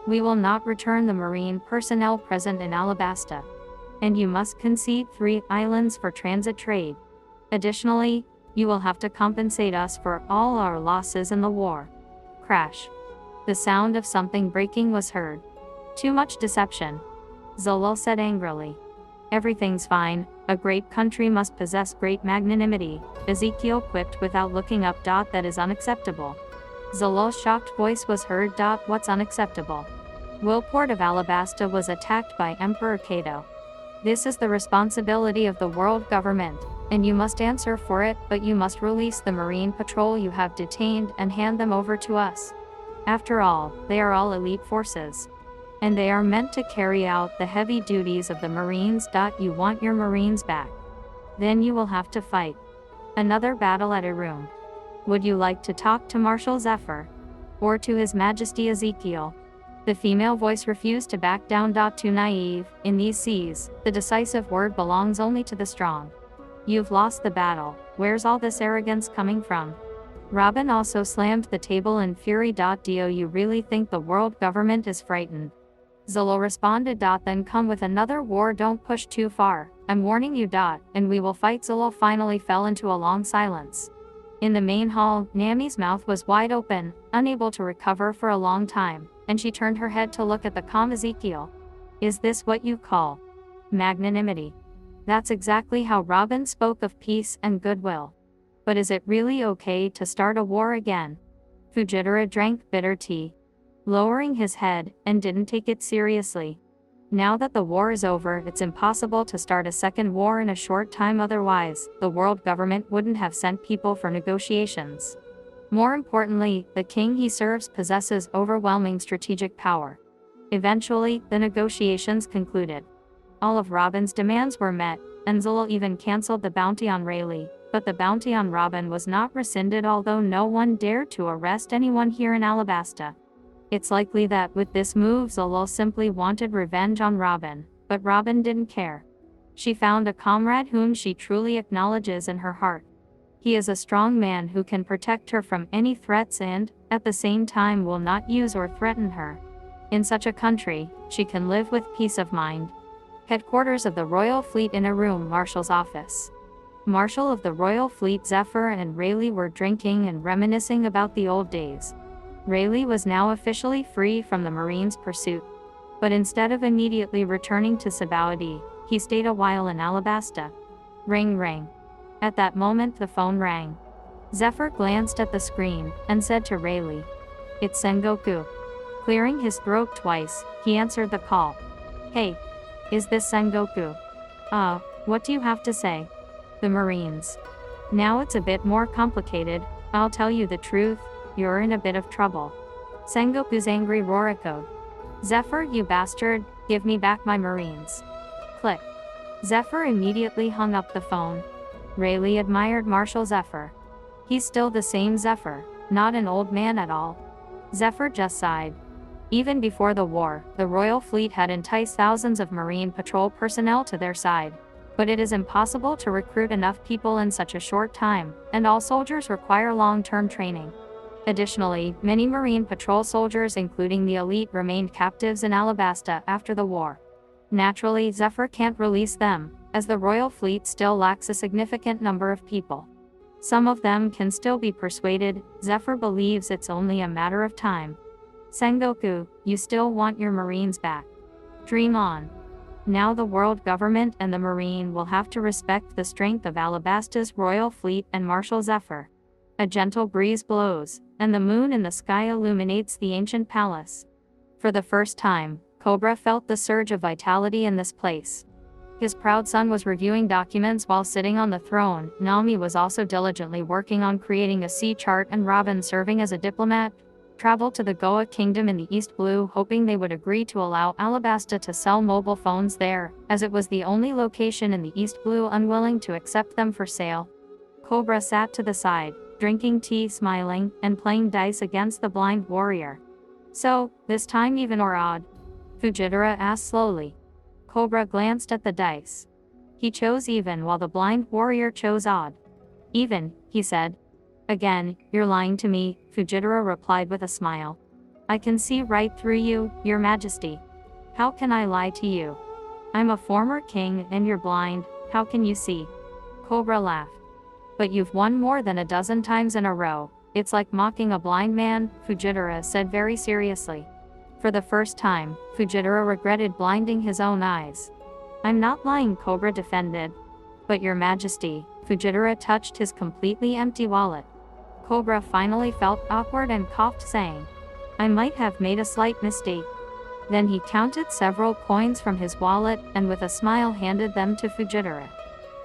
We will not return the marine personnel present in Alabasta. And you must concede 3 islands for transit trade. Additionally, you will have to compensate us for all our losses in the war. Crash. The sound of something breaking was heard. Too much deception. Zalul said angrily. Everything's fine. A great country must possess great magnanimity, Ezekiel quipped without looking up. That is unacceptable. Zalul's shocked voice was heard. What's unacceptable? Willport of Alabasta was attacked by Emperor Cato. This is the responsibility of the world government, and you must answer for it, but you must release the marine patrol you have detained and hand them over to us. After all, they are all elite forces. And they are meant to carry out the heavy duties of the Marines. You want your Marines back? Then you will have to fight another battle at Irum. Would you like to talk to Marshal Zephyr? Or to His Majesty Ezekiel? The female voice refused to back down. Too naive. In these seas, the decisive word belongs only to the strong. You've lost the battle. Where's all this arrogance coming from? Robin also slammed the table in fury. Do you really think the world government is frightened? Zalul responded. Then come with another war. Don't push too far. I'm warning you. And we will fight. Zalul finally fell into a long silence. In the main hall, Nami's mouth was wide open, unable to recover for a long time, and she turned her head to look at the calm Ezekiel. Is this what you call magnanimity? That's exactly how Robin spoke of peace and goodwill. But is it really okay to start a war again? Fujitara drank bitter tea, lowering his head, and didn't take it seriously. Now that the war is over, it's impossible to start a second war in a short time. Otherwise, the world government wouldn't have sent people for negotiations. More importantly, the king he serves possesses overwhelming strategic power. Eventually, the negotiations concluded. All of Robin's demands were met, and Zalul even cancelled the bounty on Rayleigh, but the bounty on Robin was not rescinded, although no one dared to arrest anyone here in Alabasta. It's likely that with this move Zalul simply wanted revenge on Robin, but Robin didn't care. She found a comrade whom she truly acknowledges in her heart. He is a strong man who can protect her from any threats and, at the same time, will not use or threaten her. In such a country, she can live with peace of mind. Headquarters of the Royal Fleet. In a room, Marshal's office. Marshal of the Royal Fleet Zephyr and Rayleigh were drinking and reminiscing about the old days. Rayleigh was now officially free from the Marines' pursuit. But instead of immediately returning to Sabaody, he stayed a while in Alabasta. Ring ring. At that moment the phone rang. Zephyr glanced at the screen, and said to Rayleigh, "It's Sengoku." Clearing his throat twice, he answered the call. "Hey. Is this Sengoku?" What do you have to say?" "The Marines. Now it's a bit more complicated. I'll tell you the truth. You're in a bit of trouble." Sengoku's angry roar echoed. "Zephyr, you bastard, give me back my Marines." Click. Zephyr immediately hung up the phone. Rayleigh admired Marshal Zephyr. He's still the same Zephyr, not an old man at all. Zephyr just sighed. Even before the war, the royal fleet had enticed thousands of marine patrol personnel to their side. But it is impossible to recruit enough people in such a short time, and all soldiers require long-term training. Additionally, many marine patrol soldiers, including the elite, remained captives in Alabasta after the war. Naturally, Zephyr can't release them, as the royal fleet still lacks a significant number of people. Some of them can still be persuaded. Zephyr believes it's only a matter of time. Sengoku, you still want your marines back. Dream on. Now the world government and the marine will have to respect the strength of Alabasta's royal fleet and Marshal Zephyr. A gentle breeze blows, and the moon in the sky illuminates the ancient palace. For the first time, Cobra felt the surge of vitality in this place. His proud son was reviewing documents while sitting on the throne. Nami was also diligently working on creating a sea chart, and Robin, serving as a diplomat, traveled to the Goa Kingdom in the East Blue, hoping they would agree to allow Alabasta to sell mobile phones there, as it was the only location in the East Blue unwilling to accept them for sale. Cobra sat to the side, drinking tea, smiling, and playing dice against the blind warrior. So, this time even or odd? Fujitora asked slowly. Cobra glanced at the dice. He chose even while the blind warrior chose odd. Even, he said. Again, you're lying to me, Fujitora replied with a smile. I can see right through you, your majesty. How can I lie to you? I'm a former king and you're blind, how can you see? Cobra laughed. But you've won more than a dozen times in a row. It's like mocking a blind man, Fujitora said very seriously. For the first time, Fujitora regretted blinding his own eyes. I'm not lying, Cobra defended. But your majesty, Fujitora touched his completely empty wallet. Cobra finally felt awkward and coughed, saying, I might have made a slight mistake. Then he counted several coins from his wallet and with a smile handed them to Fujitora.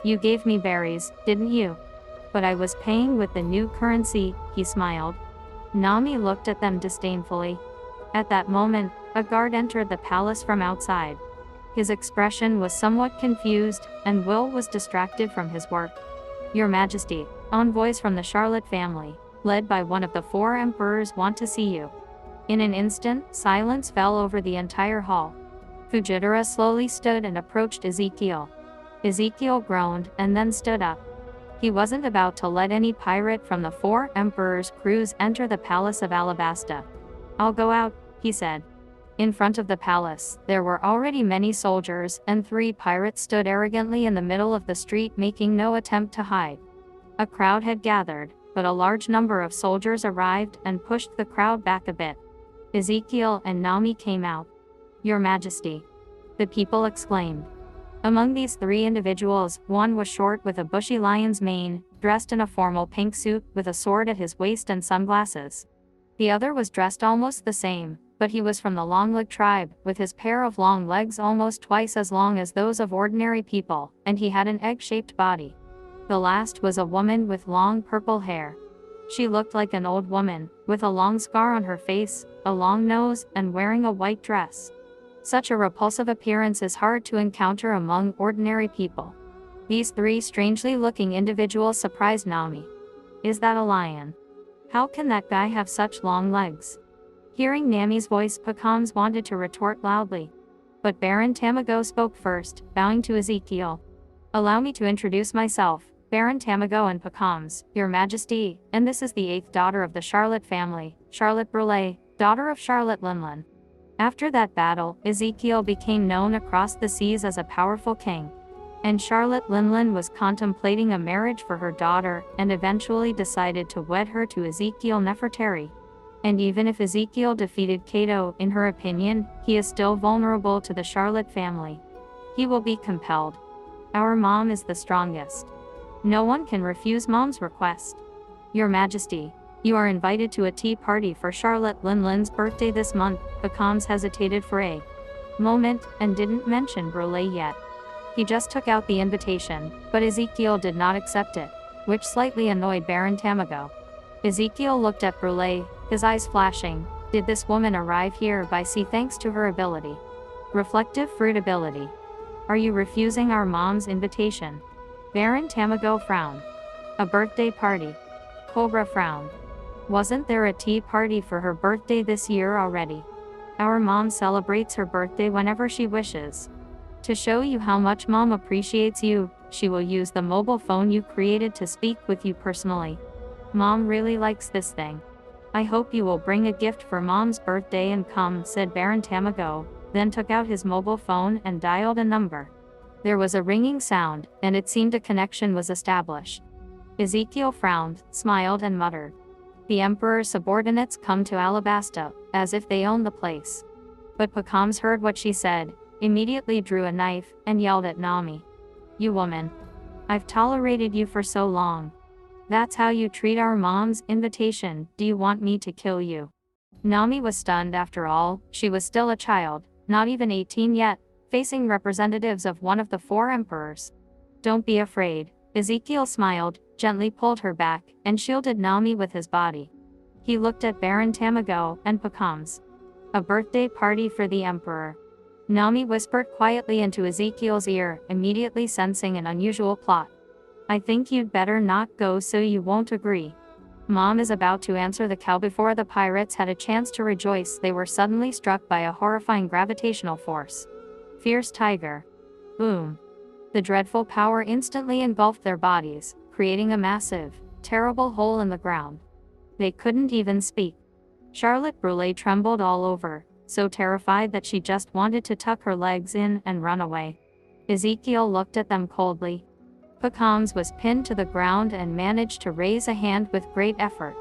You gave me berries, didn't you? But I was paying with the new currency, he smiled. Nami looked at them disdainfully. At that moment, a guard entered the palace from outside. His expression was somewhat confused, and Will was distracted from his work. Your Majesty, envoys from the Charlotte family, led by one of the 4 emperors, want to see you. In an instant, silence fell over the entire hall. Fujitora slowly stood and approached Ezekiel. Ezekiel groaned and then stood up. He wasn't about to let any pirate from the 4 emperors' crews enter the palace of Alabasta. I'll go out, he said. In front of the palace, there were already many soldiers, and 3 pirates stood arrogantly in the middle of the street, making no attempt to hide. A crowd had gathered, but a large number of soldiers arrived and pushed the crowd back a bit. Ezekiel and Nami came out. Your Majesty, the people exclaimed. Among these 3 individuals, one was short with a bushy lion's mane, dressed in a formal pink suit with a sword at his waist and sunglasses. The other was dressed almost the same, but he was from the long-legged tribe, with his pair of long legs almost twice as long as those of ordinary people, and he had an egg-shaped body. The last was a woman with long purple hair. She looked like an old woman, with a long scar on her face, a long nose, and wearing a white dress. Such a repulsive appearance is hard to encounter among ordinary people. These 3 strangely looking individuals surprised Nami. Is that a lion? How can that guy have such long legs? Hearing Nami's voice, Pakams wanted to retort loudly. But Baron Tamago spoke first, bowing to Ezekiel. Allow me to introduce myself, Baron Tamago and Pakams, Your Majesty, and this is the 8th daughter of the Charlotte family, Charlotte Brulé, daughter of Charlotte Linlin. After that battle, Ezekiel became known across the seas as a powerful king. And Charlotte Linlin was contemplating a marriage for her daughter, and eventually decided to wed her to Ezekiel Nefertari. And even if Ezekiel defeated Kato, in her opinion, he is still vulnerable to the Charlotte family. He will be compelled. Our mom is the strongest. No one can refuse mom's request. Your Majesty, you are invited to a tea party for Charlotte Linlin's birthday this month. Pakams hesitated for a moment, and didn't mention Brulé yet. He just took out the invitation, but Ezekiel did not accept it, which slightly annoyed Baron Tamago. Ezekiel looked at Brulé, his eyes flashing. Did this woman arrive here by sea thanks to her ability? Reflective fruit ability. Are you refusing our mom's invitation? Baron Tamago frowned. A birthday party. Cobra frowned. Wasn't there a tea party for her birthday this year already? Our mom celebrates her birthday whenever she wishes. To show you how much mom appreciates you, she will use the mobile phone you created to speak with you personally. Mom really likes this thing. I hope you will bring a gift for mom's birthday and come, said Baron Tamago, then took out his mobile phone and dialed a number. There was a ringing sound, and it seemed a connection was established. Ezekiel frowned, smiled and muttered. The Emperor's subordinates come to Alabasta, as if they owned the place. But Pacams heard what she said, immediately drew a knife, and yelled at Nami. You woman. I've tolerated you for so long. That's how you treat our mom's invitation, do you want me to kill you? Nami was stunned after all, she was still a child, not even 18 yet, facing representatives of one of the 4 emperors. Don't be afraid, Ezekiel smiled, gently pulled her back, and shielded Nami with his body. He looked at Baron Tamago and Pacams. A birthday party for the emperor. Nami whispered quietly into Ezekiel's ear, immediately sensing an unusual plot. I think you'd better not go so you won't agree. Mom is about to answer the call. Before the pirates had a chance to rejoice, they were suddenly struck by a horrifying gravitational force. Fierce tiger. Boom. The dreadful power instantly engulfed their bodies, creating a massive, terrible hole in the ground. They couldn't even speak. Charlotte Brulé trembled all over, so terrified that she just wanted to tuck her legs in and run away. Ezekiel looked at them coldly. Pacams was pinned to the ground and managed to raise a hand with great effort.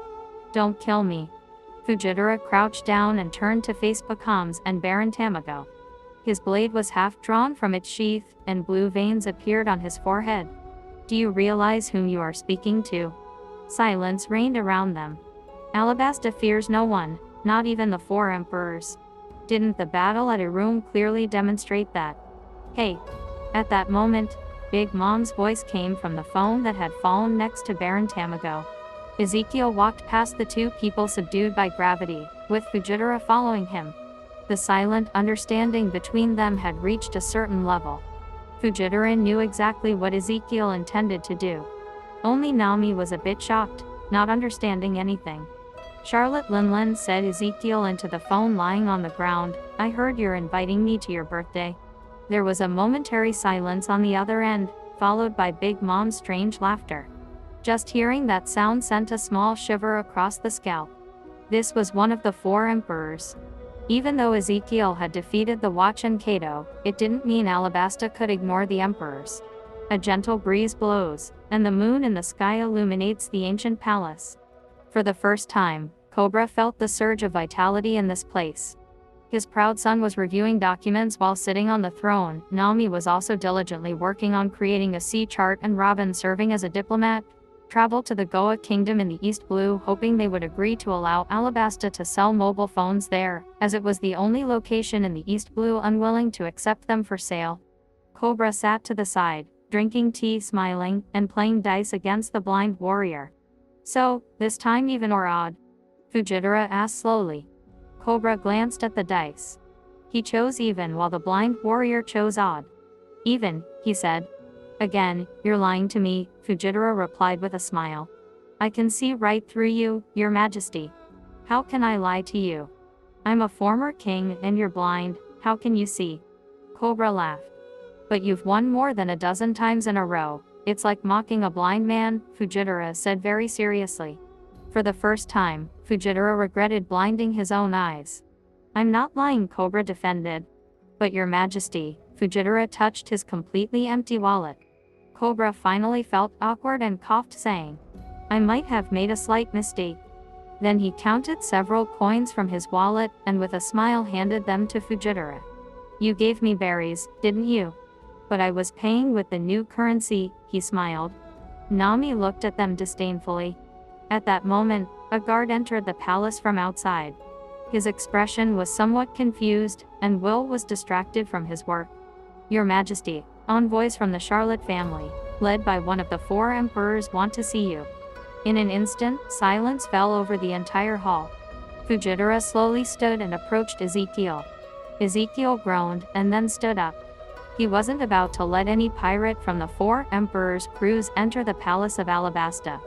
Don't kill me. Fujitora crouched down and turned to face Pacams and Baron Tamago. His blade was half drawn from its sheath, and blue veins appeared on his forehead. Do you realize whom you are speaking to? Silence reigned around them. Alabasta fears no one, not even the 4 emperors. Didn't the battle at Irum clearly demonstrate that? Hey! At that moment, Big Mom's voice came from the phone that had fallen next to Baron Tamago. Ezekiel walked past the 2 people subdued by gravity, with Fujitora following him. The silent understanding between them had reached a certain level. Fujitora knew exactly what Ezekiel intended to do. Only Nami was a bit shocked, not understanding anything. Charlotte Linlin said Ezekiel into the phone lying on the ground, I heard you're inviting me to your birthday. There was a momentary silence on the other end, followed by Big Mom's strange laughter. Just hearing that sound sent a small shiver across the scalp. This was one of the 4 emperors. Even though Ezekiel had defeated the Watch and Kato, it didn't mean Alabasta could ignore the emperors. A gentle breeze blows, and the moon in the sky illuminates the ancient palace. For the first time, Cobra felt the surge of vitality in this place. His proud son was reviewing documents while sitting on the throne. Nami was also diligently working on creating a sea chart, and Robin, serving as a diplomat, traveled to the Goa Kingdom in the East Blue, hoping they would agree to allow Alabasta to sell mobile phones there, as it was the only location in the East Blue unwilling to accept them for sale. Cobra sat to the side, drinking tea, smiling, and playing dice against the blind warrior. So, this time even or odd? Fujitora asked slowly. Cobra glanced at the dice. He chose even while the blind warrior chose odd. Even, he said. Again, you're lying to me, Fujitora replied with a smile. I can see right through you, your majesty. How can I lie to you? I'm a former king and you're blind, how can you see? Cobra laughed. But you've won more than a dozen times in a row, it's like mocking a blind man, Fujitora said very seriously. For the first time, Fujitora regretted blinding his own eyes. I'm not lying, Cobra defended. But your majesty, Fujitora touched his completely empty wallet. Cobra finally felt awkward and coughed, saying, I might have made a slight mistake. Then he counted several coins from his wallet and with a smile handed them to Fujitora. You gave me berries, didn't you? But I was paying with the new currency, he smiled. Nami looked at them disdainfully. At that moment, a guard entered the palace from outside. His expression was somewhat confused, and Will was distracted from his work. Your Majesty, envoys from the Charlotte family, led by one of the 4 emperors, want to see you. In an instant, silence fell over the entire hall. Fujitora slowly stood and approached Ezekiel. Ezekiel groaned and then stood up. He wasn't about to let any pirate from the 4 emperors' crews enter the palace of Alabasta.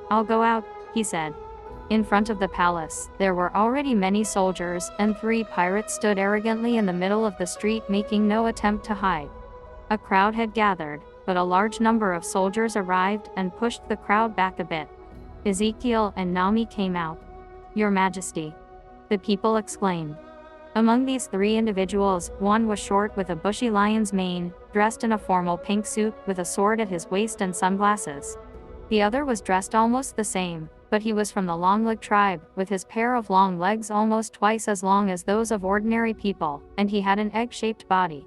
I'll go out, he said. In front of the palace, there were already many soldiers, and 3 pirates stood arrogantly in the middle of the street, making no attempt to hide. A crowd had gathered, but a large number of soldiers arrived and pushed the crowd back a bit. Ezekiel and Naomi came out. "Your Majesty," the people exclaimed. Among these 3 individuals, one was short with a bushy lion's mane, dressed in a formal pink suit with a sword at his waist and sunglasses. The other was dressed almost the same, but he was from the long-legged tribe, with his pair of long legs almost twice as long as those of ordinary people, and he had an egg-shaped body.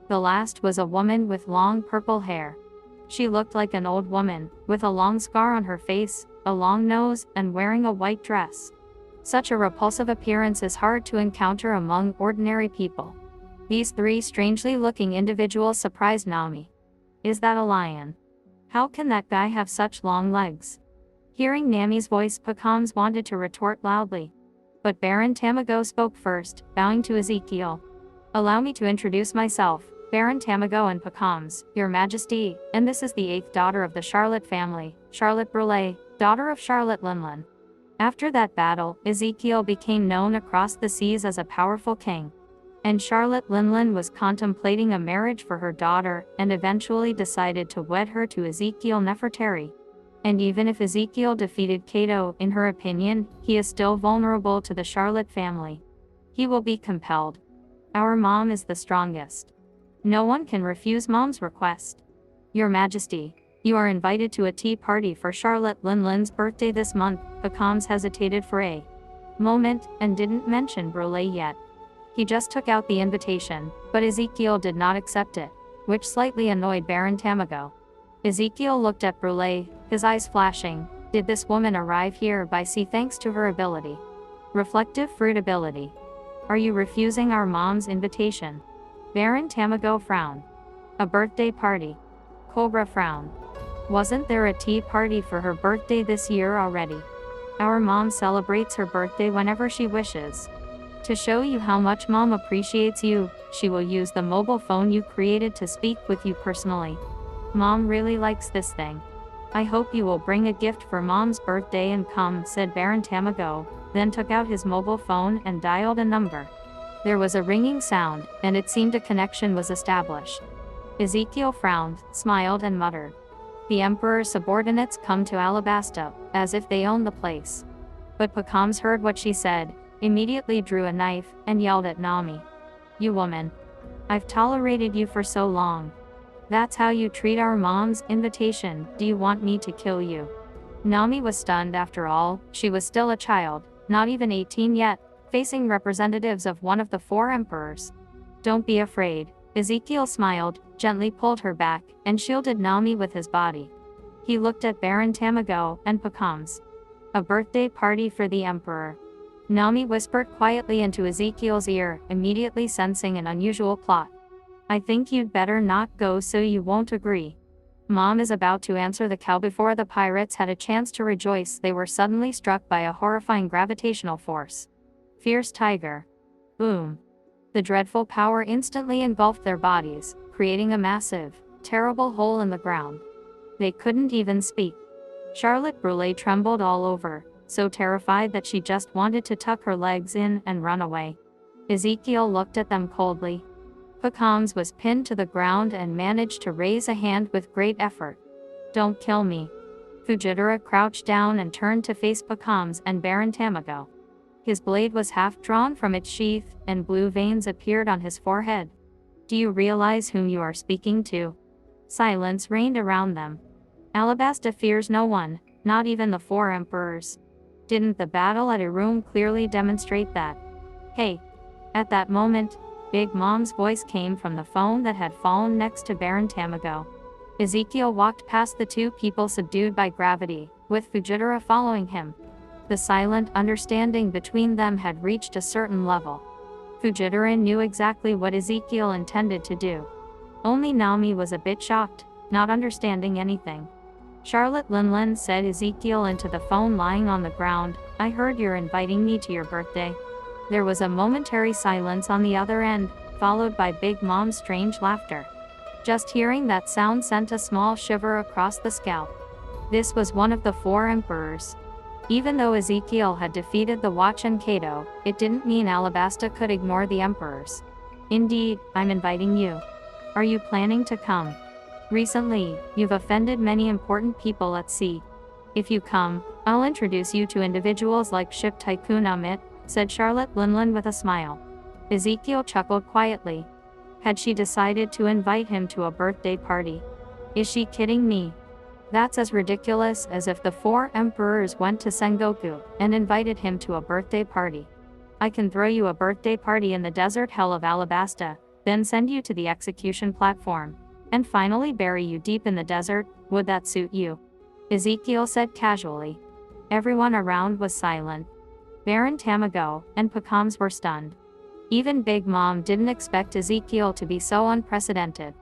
The last was a woman with long purple hair. She looked like an old woman, with a long scar on her face, a long nose, and wearing a white dress. Such a repulsive appearance is hard to encounter among ordinary people. These 3 strangely looking individuals surprised Naomi. "Is that a lion? How can that guy have such long legs?" Hearing Naomi's voice, Pacams wanted to retort loudly. But Baron Tamago spoke first, bowing to Ezekiel. "Allow me to introduce myself, Baron Tamago and Pacams, Your Majesty, and this is the 8th daughter of the Charlotte family, Charlotte Brulé, daughter of Charlotte Linlin." After that battle, Ezekiel became known across the seas as a powerful king. And Charlotte Linlin was contemplating a marriage for her daughter, and eventually decided to wed her to Ezekiel Nefertari. And even if Ezekiel defeated Cato, in her opinion, he is still vulnerable to the Charlotte family. He will be compelled. Our mom is the strongest. No one can refuse mom's request. Your Majesty, you are invited to a tea party for Charlotte Linlin's birthday this month. Pacams hesitated for a moment, and didn't mention Brulé yet. He just took out the invitation, but Ezekiel did not accept it, which slightly annoyed Baron Tamago. Ezekiel looked at Brulé, his eyes flashing. Did this woman arrive here by sea thanks to her ability? Reflective fruit ability. Are you refusing our mom's invitation? Baron Tamago frowned. A birthday party. Cobra frowned. Wasn't there a tea party for her birthday this year already? Our mom celebrates her birthday whenever she wishes. To show you how much mom appreciates you, she will use the mobile phone you created to speak with you personally. Mom really likes this thing. I hope you will bring a gift for mom's birthday and come, said Baron Tamago, then took out his mobile phone and dialed a number. There was a ringing sound, and it seemed a connection was established. Ezekiel frowned, smiled, and muttered. The Emperor's subordinates come to Alabasta, as if they own the place. But Pacams heard what she said, immediately drew a knife, and yelled at Naomi. You woman. I've tolerated you for so long. That's how you treat our mom's invitation. Do you want me to kill you? Naomi was stunned. After all, she was still a child, not even 18 yet, facing representatives of one of the 4 emperors. Don't be afraid. Ezekiel smiled, gently pulled her back, and shielded Naomi with his body. He looked at Baron Tamago and Pacams. A birthday party for the emperor. Naomi whispered quietly into Ezekiel's ear, immediately sensing an unusual plot. I think you'd better not go so you won't agree. Mom is about to answer the call. Before the pirates had a chance to rejoice, they were suddenly struck by a horrifying gravitational force. Fierce tiger. Boom. The dreadful power instantly engulfed their bodies, creating a massive, terrible hole in the ground. They couldn't even speak. Charlotte Brulé trembled all over, so terrified that she just wanted to tuck her legs in and run away. Ezekiel looked at them coldly. Pacams was pinned to the ground and managed to raise a hand with great effort. Don't kill me. Fujitora crouched down and turned to face Pacams and Baron Tamago. His blade was half drawn from its sheath, and blue veins appeared on his forehead. Do you realize whom you are speaking to? Silence reigned around them. Alabasta fears no one, not even the 4 emperors. Didn't the battle at Irum clearly demonstrate that? Hey! At that moment, Big Mom's voice came from the phone that had fallen next to Baron Tamago. Ezekiel walked past the 2 people subdued by gravity, with Fujitora following him. The silent understanding between them had reached a certain level. Fujitora knew exactly what Ezekiel intended to do. Only Naomi was a bit shocked, not understanding anything. Charlotte Linlin said Ezekiel into the phone lying on the ground, I heard you're inviting me to your birthday. There was a momentary silence on the other end, followed by Big Mom's strange laughter. Just hearing that sound sent a small shiver across the scalp. This was one of the 4 emperors. Even though Ezekiel had defeated the Watch and Cato, it didn't mean Alabasta could ignore the emperors. Indeed, I'm inviting you. Are you planning to come? Recently, you've offended many important people at sea. If you come, I'll introduce you to individuals like Ship Tycoon Amit, said Charlotte Linland with a smile. Ezekiel chuckled quietly. Had she decided to invite him to a birthday party? Is she kidding me? That's as ridiculous as if the 4 emperors went to Sengoku and invited him to a birthday party. I can throw you a birthday party in the desert hell of Alabasta, then send you to the execution platform, and finally bury you deep in the desert. Would that suit you? Ezekiel said casually. Everyone around was silent. Baron Tamago and Pacams were stunned. Even Big Mom didn't expect Ezekiel to be so unprecedented.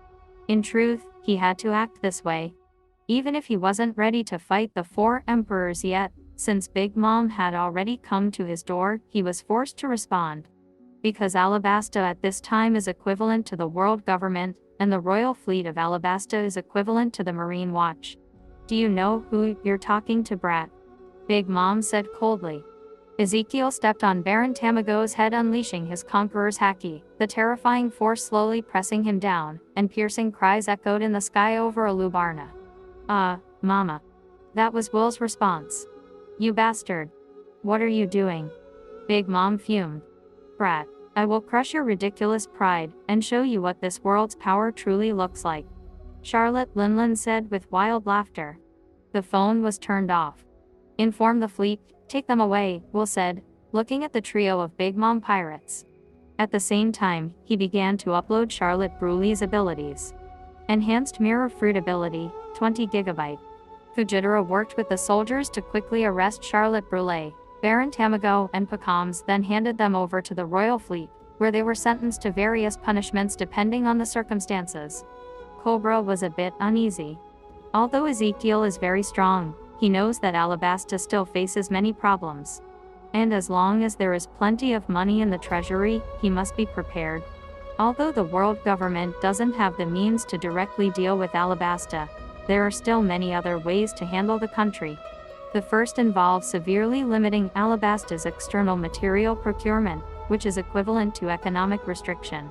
In truth, he had to act this way. Even if he wasn't ready to fight the 4 emperors yet, since Big Mom had already come to his door, he was forced to respond. Because Alabasta at this time is equivalent to the world government, and the royal fleet of Alabasta is equivalent to the Marine Watch. Do you know who you're talking to, brat? Big Mom said coldly. Ezekiel stepped on Baron Tamago's head, unleashing his conqueror's haki, the terrifying force slowly pressing him down, and piercing cries echoed in the sky over Alubarna. Mama. That was Will's response. You bastard. What are you doing? Big Mom fumed. Brat, I will crush your ridiculous pride, and show you what this world's power truly looks like. Charlotte Linland said with wild laughter. The phone was turned off. Inform the fleet, take them away, Will said, looking at the trio of Big Mom pirates. At the same time, he began to upload Charlotte Brulee's abilities. Enhanced Mirror Fruit ability, 20 GB. Fujitara worked with the soldiers to quickly arrest Charlotte Brulee. Baron Tamago and Pacams then handed them over to the royal fleet, where they were sentenced to various punishments depending on the circumstances. Cobra was a bit uneasy. Although Ezekiel is very strong, he knows that Alabasta still faces many problems. And as long as there is plenty of money in the treasury, he must be prepared. Although the world government doesn't have the means to directly deal with Alabasta, there are still many other ways to handle the country. The first involves severely limiting Alabasta's external material procurement, which is equivalent to economic restriction.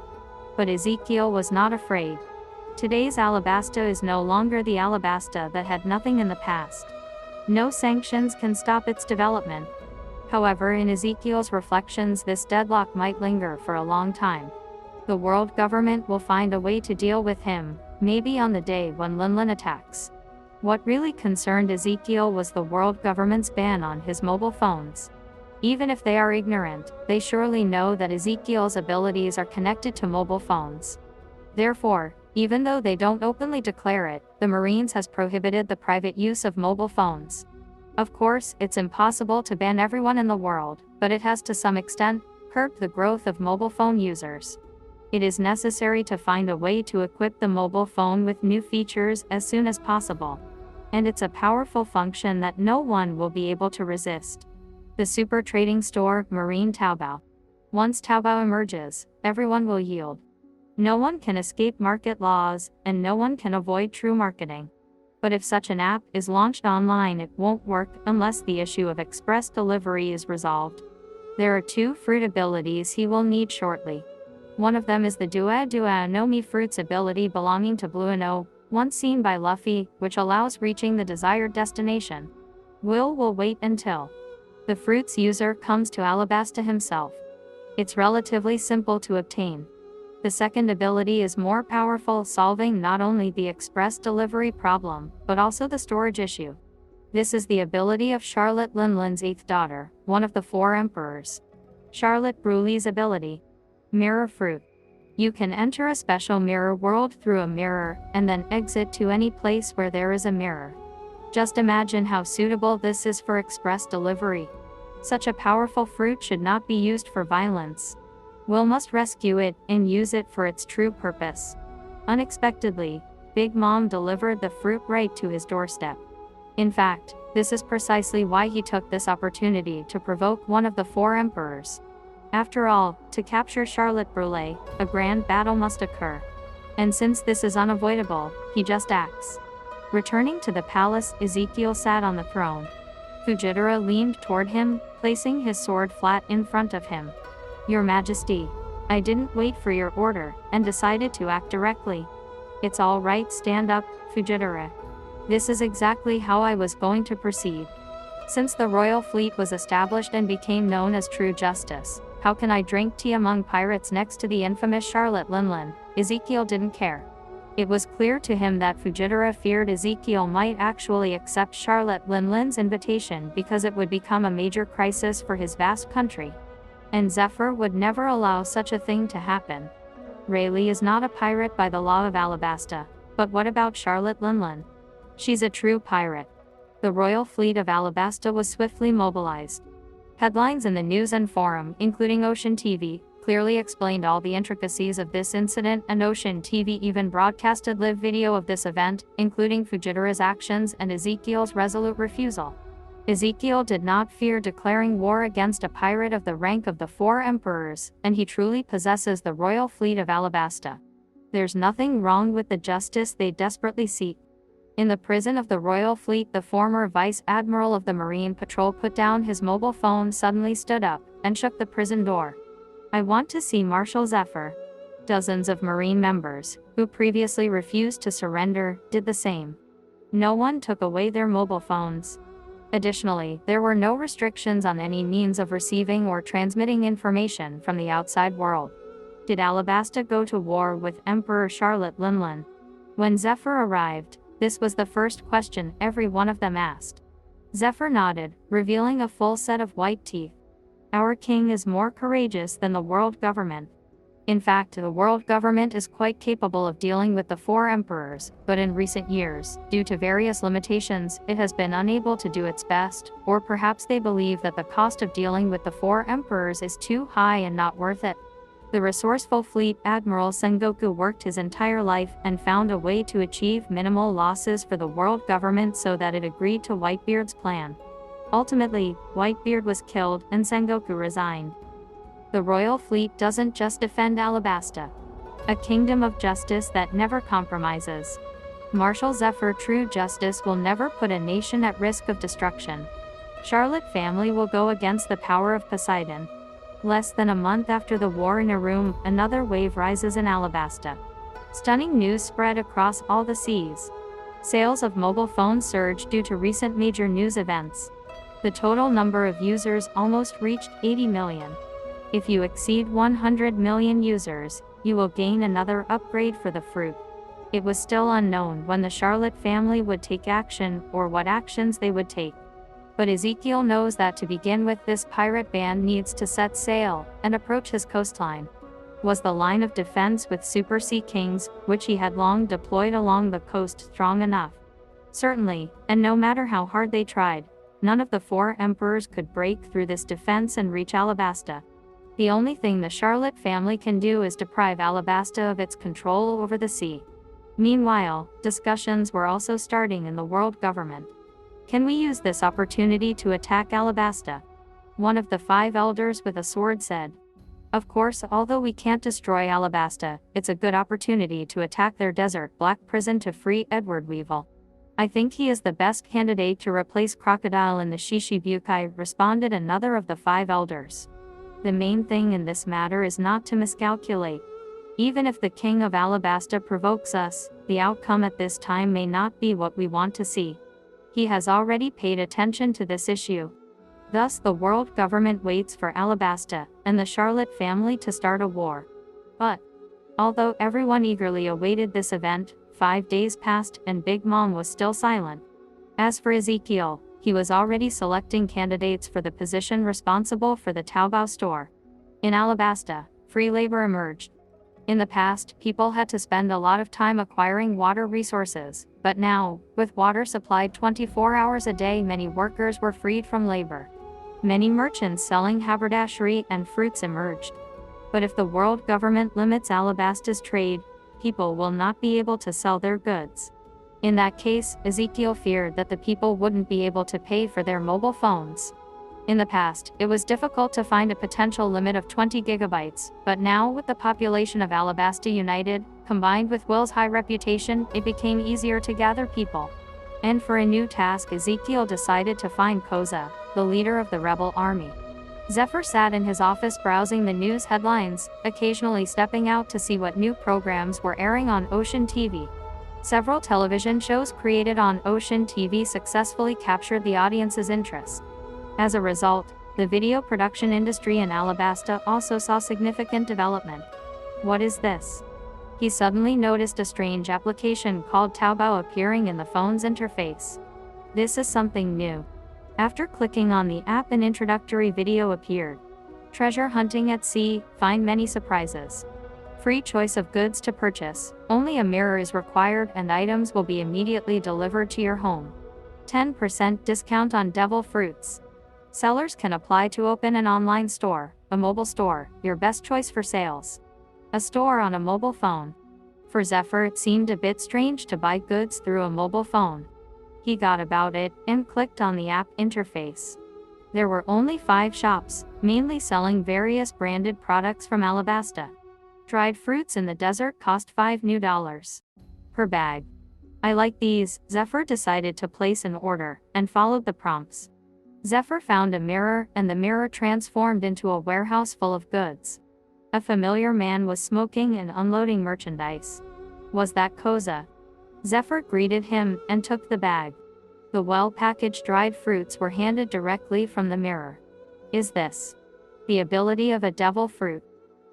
But Ezekiel was not afraid. Today's Alabasta is no longer the Alabasta that had nothing in the past. No sanctions can stop its development. However, in Ezekiel's reflections, this deadlock might linger for a long time. The world government will find a way to deal with him, maybe on the day when Linland attacks. What really concerned Ezekiel was the world government's ban on his mobile phones. Even if they are ignorant, they surely know that Ezekiel's abilities are connected to mobile phones. Therefore, even though they don't openly declare it, the Marines has prohibited the private use of mobile phones. Of course, it's impossible to ban everyone in the world, but it has to some extent curbed the growth of mobile phone users. It is necessary to find a way to equip the mobile phone with new features as soon as possible. And it's a powerful function that no one will be able to resist. The super trading store, Marine Taobao. Once Taobao emerges, everyone will yield. No one can escape market laws, and no one can avoid true marketing. But if such an app is launched online, it won't work unless the issue of express delivery is resolved. There are 2 fruit abilities he will need shortly. One of them is the Dua Dua no Mi fruits ability belonging to Blue No, once seen by Luffy, which allows reaching the desired destination. Will wait until the fruit's user comes to Alabasta himself. It's relatively simple to obtain. The second ability is more powerful, solving not only the express delivery problem, but also the storage issue. This is the ability of Charlotte Linland's 8th daughter, one of the 4 emperors. Charlotte Brulee's ability. Mirror Fruit. You can enter a special mirror world through a mirror, and then exit to any place where there is a mirror. Just imagine how suitable this is for express delivery. Such a powerful fruit should not be used for violence. Will must rescue it and use it for its true purpose. Unexpectedly, Big Mom delivered the fruit right to his doorstep. In fact, this is precisely why he took this opportunity to provoke one of the 4 emperors. After all, to capture Charlotte Brulee, a grand battle must occur. And since this is unavoidable, he just acts. Returning to the palace, Ezekiel sat on the throne. Fujitora leaned toward him, placing his sword flat in front of him. Your Majesty, I didn't wait for your order, and decided to act directly. It's all right, stand up, Fujitora. This is exactly how I was going to proceed. Since the royal fleet was established and became known as True Justice, how can I drink tea among pirates next to the infamous Charlotte Linlin? Ezekiel didn't care. It was clear to him that Fujitora feared Ezekiel might actually accept Charlotte Linlin's invitation because it would become a major crisis for his vast country. And Zephyr would never allow such a thing to happen. Rayleigh is not a pirate by the law of Alabasta, but what about Charlotte Linlin? She's a true pirate. The royal fleet of Alabasta was swiftly mobilized. Headlines in the news and forum, including Ocean TV, clearly explained all the intricacies of this incident, and Ocean TV even broadcasted live video of this event, including Fujitora's actions and Ezekiel's resolute refusal. Ezekiel did not fear declaring war against a pirate of the rank of the four emperors, and he truly possesses the royal fleet of Alabasta. There's nothing wrong with the justice they desperately seek. In the prison of the royal fleet, the former vice admiral of the Marine Patrol put down his mobile phone, suddenly stood up, and shook the prison door. I want to see Marshal Zephyr. Dozens of Marine members, who previously refused to surrender, did the same. No one took away their mobile phones. Additionally, there were no restrictions on any means of receiving or transmitting information from the outside world. Did Alabasta go to war with Emperor Charlotte Linlin? When Zephyr arrived, this was the first question every one of them asked. Zephyr nodded, revealing a full set of white teeth. Our king is more courageous than the world government. In fact, the world government is quite capable of dealing with the four emperors, but in recent years, due to various limitations, it has been unable to do its best, or perhaps they believe that the cost of dealing with the four emperors is too high and not worth it. The resourceful fleet admiral Sengoku worked his entire life and found a way to achieve minimal losses for the world government so that it agreed to Whitebeard's plan. Ultimately, Whitebeard was killed and Sengoku resigned. The royal fleet doesn't just defend Alabasta. A kingdom of justice that never compromises. Marshal Zephyr True Justice will never put a nation at risk of destruction. Charlotte family will go against the power of Poseidon. Less than a month after the war in Arum, another wave rises in Alabasta. Stunning news spread across all the seas. Sales of mobile phones surged due to recent major news events. The total number of users almost reached 80 million. If you exceed 100 million users, you will gain another upgrade for the fruit. It was still unknown when the Charlotte family would take action or what actions they would take. But Ezekiel knows that to begin with, this pirate band needs to set sail and approach his coastline. Was the line of defense with Super Sea Kings, which he had long deployed along the coast, strong enough? Certainly, and no matter how hard they tried, none of the four emperors could break through this defense and reach Alabasta. The only thing the Charlotte family can do is deprive Alabasta of its control over the sea. Meanwhile, discussions were also starting in the world government. Can we use this opportunity to attack Alabasta? One of the five elders with a sword said. Of course, although we can't destroy Alabasta, it's a good opportunity to attack their desert black prison to free Edward Weevil. I think he is the best candidate to replace Crocodile in the Shishibukai, responded another of the five elders. The main thing in this matter is not to miscalculate. Even if the King of Alabasta provokes us, the outcome at this time may not be what we want to see. He has already paid attention to this issue. Thus the world government waits for Alabasta and the Charlotte family to start a war. But, although everyone eagerly awaited this event, 5 days passed and Big Mom was still silent. As for Ezekiel, he was already selecting candidates for the position responsible for the Taobao store. In Alabasta, free labor emerged. In the past, people had to spend a lot of time acquiring water resources, but now, with water supplied 24 hours a day, many workers were freed from labor. Many merchants selling haberdashery and fruits emerged. But if the world government limits Alabasta's trade, people will not be able to sell their goods. In that case, Ezekiel feared that the people wouldn't be able to pay for their mobile phones. In the past, it was difficult to find a potential limit of 20 gigabytes, but now with the population of Alabasta united, combined with Will's high reputation, it became easier to gather people. And for a new task, Ezekiel decided to find Koza, the leader of the rebel army. Zephyr sat in his office browsing the news headlines, occasionally stepping out to see what new programs were airing on Ocean TV. Several television shows created on Ocean TV successfully captured the audience's interest. As a result, the video production industry in Alabasta also saw significant development. What is this? He suddenly noticed a strange application called Taobao appearing in the phone's interface. This is something new. After clicking on the app, an introductory video appeared. Treasure hunting at sea, find many surprises. Free choice of goods to purchase, only a mirror is required and items will be immediately delivered to your home. 10% discount on devil fruits. Sellers can apply to open an online store, a mobile store, your best choice for sales. A store on a mobile phone. For Zephyr, it seemed a bit strange to buy goods through a mobile phone. He got about it and clicked on the app interface. There were only 5 shops, mainly selling various branded products from Alabasta. Dried fruits in the desert cost $5 new per bag. I like these, Zephyr decided to place an order, and followed the prompts. Zephyr found a mirror, and the mirror transformed into a warehouse full of goods. A familiar man was smoking and unloading merchandise. Was that Koza? Zephyr greeted him and took the bag. The well-packaged dried fruits were handed directly from the mirror. Is this the ability of a devil fruit?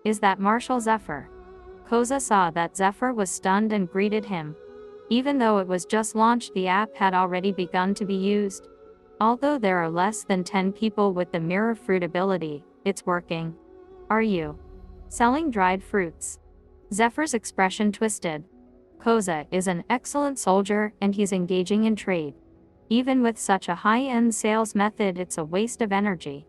Is that Marshal Zephyr? Koza saw that Zephyr was stunned and greeted him. Even though it was just launched, the app had already begun to be used. Although there are less than 10 people with the mirror fruit ability, it's working. Are you selling dried fruits? Zephyr's expression twisted. Koza is an excellent soldier and he's engaging in trade. Even with such a high-end sales method, it's a waste of energy.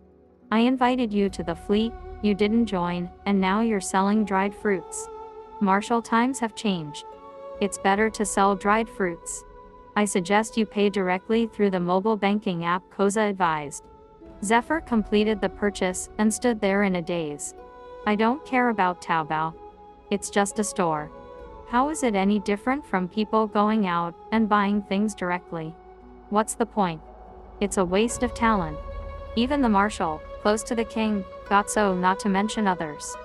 I invited you to the fleet, you didn't join, and now you're selling dried fruits. Marshal, times have changed. It's better to sell dried fruits. I suggest you pay directly through the mobile banking app, Koza advised. Zephyr completed the purchase and stood there in a daze. I don't care about Taobao. It's just a store. How is it any different from people going out and buying things directly? What's the point? It's a waste of talent. Even the marshal, close to the king, got so, not to mention others.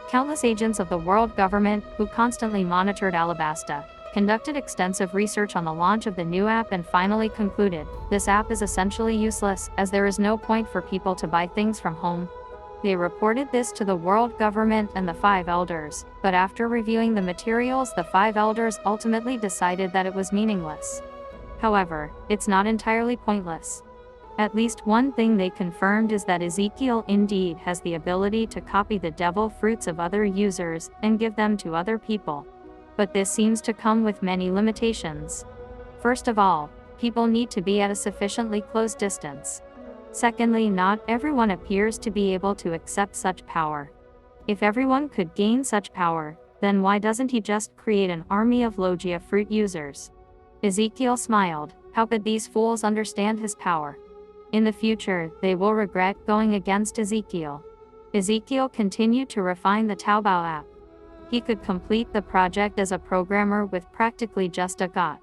Countless agents of the world government, who constantly monitored Alabasta, conducted extensive research on the launch of the new app and finally concluded, this app is essentially useless, as there is no point for people to buy things from home. They reported this to the world government and the 5 elders, but after reviewing the materials, the 5 elders ultimately decided that it was meaningless. However, it's not entirely pointless. At least one thing they confirmed is that Ezekiel indeed has the ability to copy the devil fruits of other users and give them to other people. But this seems to come with many limitations. First of all, people need to be at a sufficiently close distance. Secondly, not everyone appears to be able to accept such power. If everyone could gain such power, then why doesn't he just create an army of Logia fruit users? Ezekiel smiled. How could these fools understand his power? In the future, they will regret going against Ezekiel. Ezekiel continued to refine the Taobao app. He could complete the project as a programmer with practically just a gut.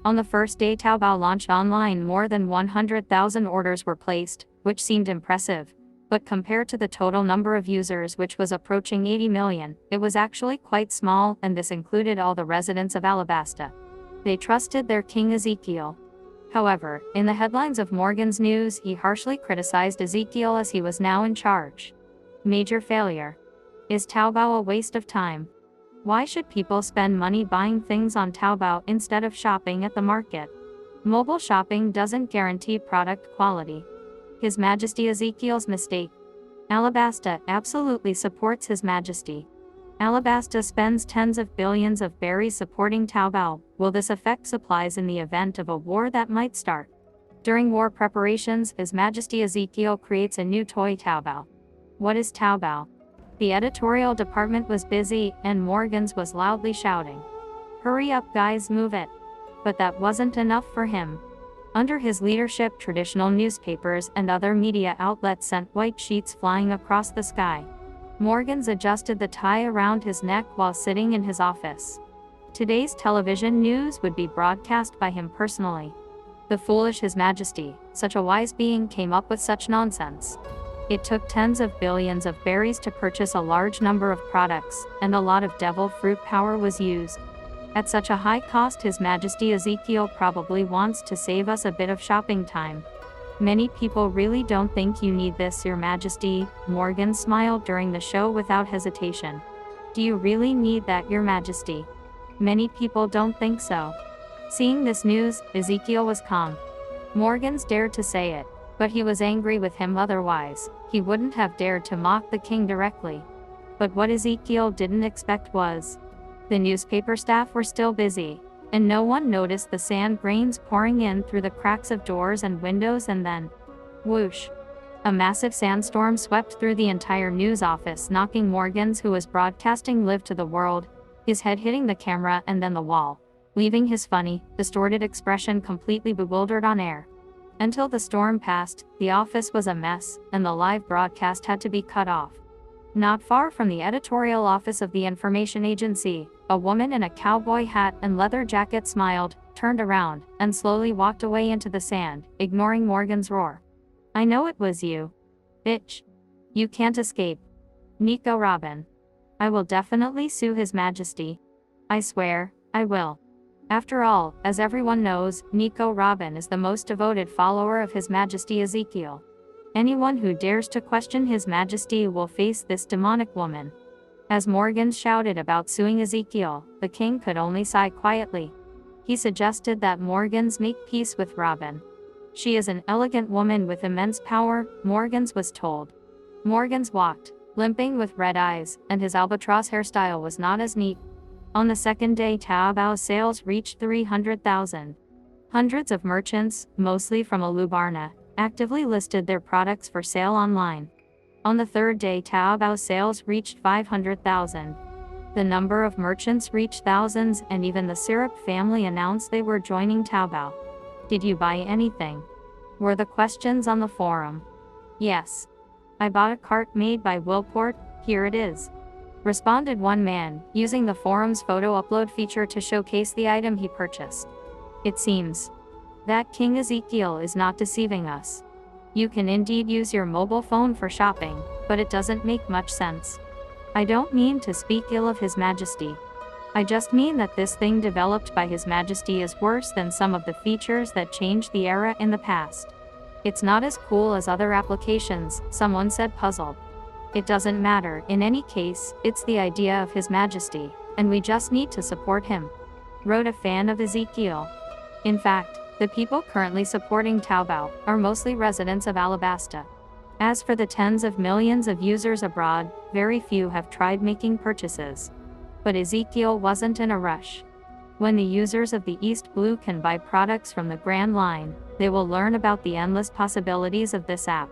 On the first day Taobao launched online, more than 100,000 orders were placed, which seemed impressive. But compared to the total number of users, which was approaching 80 million, it was actually quite small, and this included all the residents of Alabasta. They trusted their king Ezekiel. However, in the headlines of Morgan's news, he harshly criticized Ezekiel as he was now in charge. Major failure. Is Taobao a waste of time? Why should people spend money buying things on Taobao instead of shopping at the market? Mobile shopping doesn't guarantee product quality. His Majesty Ezekiel's mistake. Alabasta absolutely supports His Majesty. Alabasta spends tens of billions of berries supporting Taobao. Will this affect supplies in the event of a war that might start? During war preparations, His Majesty Ezekiel creates a new toy Taobao. What is Taobao? The editorial department was busy, and Morgan's was loudly shouting, "Hurry up guys, move it." But that wasn't enough for him. Under his leadership, traditional newspapers and other media outlets sent white sheets flying across the sky. Morgan's adjusted the tie around his neck while sitting in his office. Today's television news would be broadcast by him personally. The foolish His Majesty, such a wise being, came up with such nonsense. It took tens of billions of berries to purchase a large number of products, and a lot of devil fruit power was used. At such a high cost, His Majesty Ezekiel probably wants to save us a bit of shopping time. Many people really don't think you need this, Your Majesty. Morgan smiled during the show without hesitation. Do you really need that, Your Majesty? Many people don't think so. Seeing this news, Ezekiel was calm. Morgan's dared to say it, but he was angry with him otherwise. He wouldn't have dared to mock the king directly. But what Ezekiel didn't expect was, the newspaper staff were still busy, and no one noticed the sand grains pouring in through the cracks of doors and windows, and then, whoosh! A massive sandstorm swept through the entire news office, knocking Morgan's, who was broadcasting live to the world, his head hitting the camera and then the wall, leaving his funny, distorted expression completely bewildered on air. Until the storm passed, the office was a mess, and the live broadcast had to be cut off. Not far from the editorial office of the information agency, a woman in a cowboy hat and leather jacket smiled, turned around, and slowly walked away into the sand, ignoring Morgan's roar. I know it was you. Bitch. You can't escape. Nico Robin. I will definitely sue His Majesty. I swear, I will. After all, as everyone knows, Nico Robin is the most devoted follower of His Majesty Ezekiel. Anyone who dares to question His Majesty will face this demonic woman. As Morgan shouted about suing Ezekiel, the king could only sigh quietly. He suggested that Morgans make peace with Robin. She is an elegant woman with immense power, Morgans was told. Morgans walked, limping with red eyes, and his albatross hairstyle was not as neat. On the second day, Taobao sales reached 300,000. Hundreds of merchants, mostly from Alubarna, actively listed their products for sale online. On the third day, Taobao sales reached 500,000. The number of merchants reached thousands, and even the Syrup family announced they were joining Taobao. Did you buy anything? Were the questions on the forum. Yes. I bought a cart made by Willport, here it is. Responded one man, using the forum's photo upload feature to showcase the item he purchased. It seems that King Ezekiel is not deceiving us. You can indeed use your mobile phone for shopping, but it doesn't make much sense. I don't mean to speak ill of His Majesty. I just mean that this thing developed by His Majesty is worse than some of the features that changed the era in the past. It's not as cool as other applications, someone said, puzzled. It doesn't matter, in any case, it's the idea of His Majesty, and we just need to support him, wrote a fan of Ezekiel. In fact, the people currently supporting Taobao are mostly residents of Alabasta. As for the tens of millions of users abroad, very few have tried making purchases. But Ezekiel wasn't in a rush. When the users of the East Blue can buy products from the Grand Line, they will learn about the endless possibilities of this app.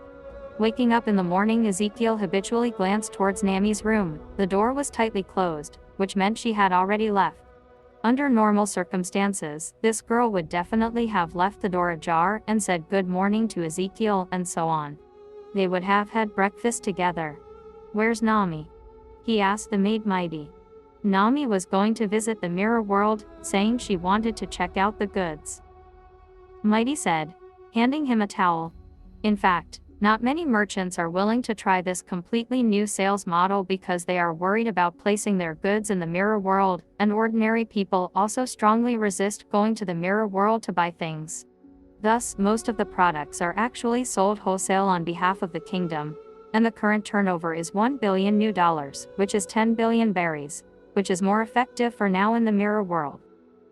Waking up in the morning, Ezekiel habitually glanced towards Nami's room. The door was tightly closed, which meant she had already left. Under normal circumstances, this girl would definitely have left the door ajar and said good morning to Ezekiel and so on. They would have had breakfast together. Where's Nami? He asked the maid Mighty. Nami was going to visit the mirror world, saying she wanted to check out the goods. Mighty said, handing him a towel. In fact, not many merchants are willing to try this completely new sales model because they are worried about placing their goods in the mirror world, and ordinary people also strongly resist going to the mirror world to buy things. Thus, most of the products are actually sold wholesale on behalf of the kingdom, and the current turnover is $1 billion new dollars, which is 10 billion berries, which is more effective for now in the mirror world.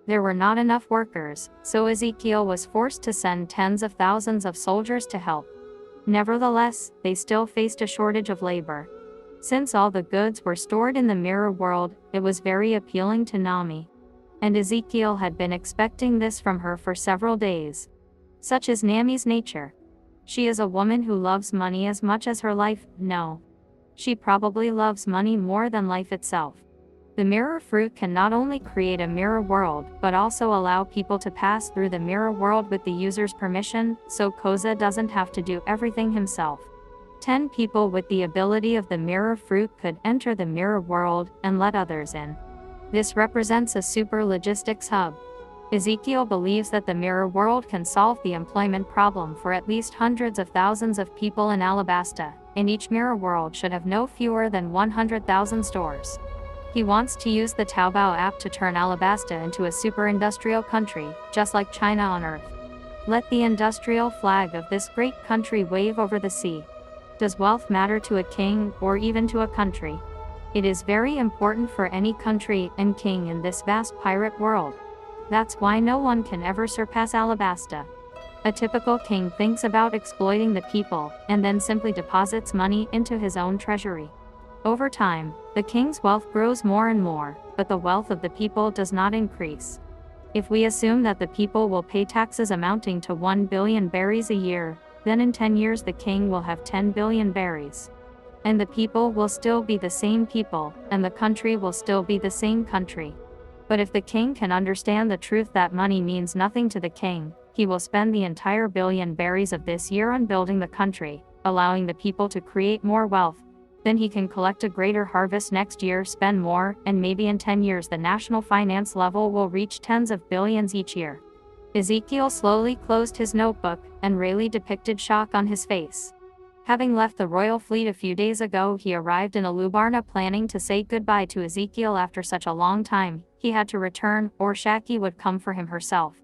There were not enough workers, so Ezekiel was forced to send tens of thousands of soldiers to help. Nevertheless, they still faced a shortage of labor. Since all the goods were stored in the mirror world, it was very appealing to Nami. And Ezekiel had been expecting this from her for several days. Such is Nami's nature. She is a woman who loves money as much as her life. No. She probably loves money more than life itself. The mirror fruit can not only create a mirror world, but also allow people to pass through the mirror world with the user's permission, so Koza doesn't have to do everything himself. 10 people with the ability of the mirror fruit could enter the mirror world and let others in. This represents a super logistics hub. Ezekiel believes that the mirror world can solve the employment problem for at least hundreds of thousands of people in Alabasta, and each mirror world should have no fewer than 100,000 stores. He wants to use the Taobao app to turn Alabasta into a super-industrial country, just like China on Earth. Let the industrial flag of this great country wave over the sea. Does wealth matter to a king, or even to a country? It is very important for any country and king in this vast pirate world. That's why no one can ever surpass Alabasta. A typical king thinks about exploiting the people, and then simply deposits money into his own treasury. Over time, the king's wealth grows more and more, but the wealth of the people does not increase. If we assume that the people will pay taxes amounting to 1 billion berries a year, then in 10 years the king will have 10 billion berries. And the people will still be the same people, and the country will still be the same country. But if the king can understand the truth that money means nothing to the king, he will spend the entire billion berries of this year on building the country, allowing the people to create more wealth. Then he can collect a greater harvest next year, spend more, and maybe in 10 years the national finance level will reach tens of billions each year. Ezekiel slowly closed his notebook, and Rayleigh depicted shock on his face. Having left the royal fleet a few days ago, he arrived in Alubarna planning to say goodbye to Ezekiel after such a long time. He had to return, or Shaki would come for him herself.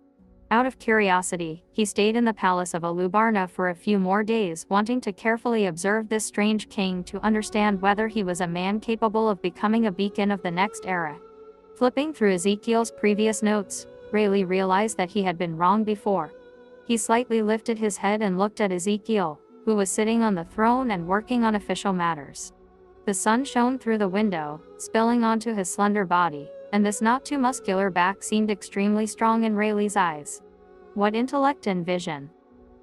Out of curiosity, he stayed in the palace of Alubarna for a few more days, wanting to carefully observe this strange king to understand whether he was a man capable of becoming a beacon of the next era. Flipping through Ezekiel's previous notes, Rayleigh realized that he had been wrong before. He slightly lifted his head and looked at Ezekiel, who was sitting on the throne and working on official matters. The sun shone through the window, spilling onto his slender body, and this not too muscular back seemed extremely strong in Rayleigh's eyes. What intellect and vision!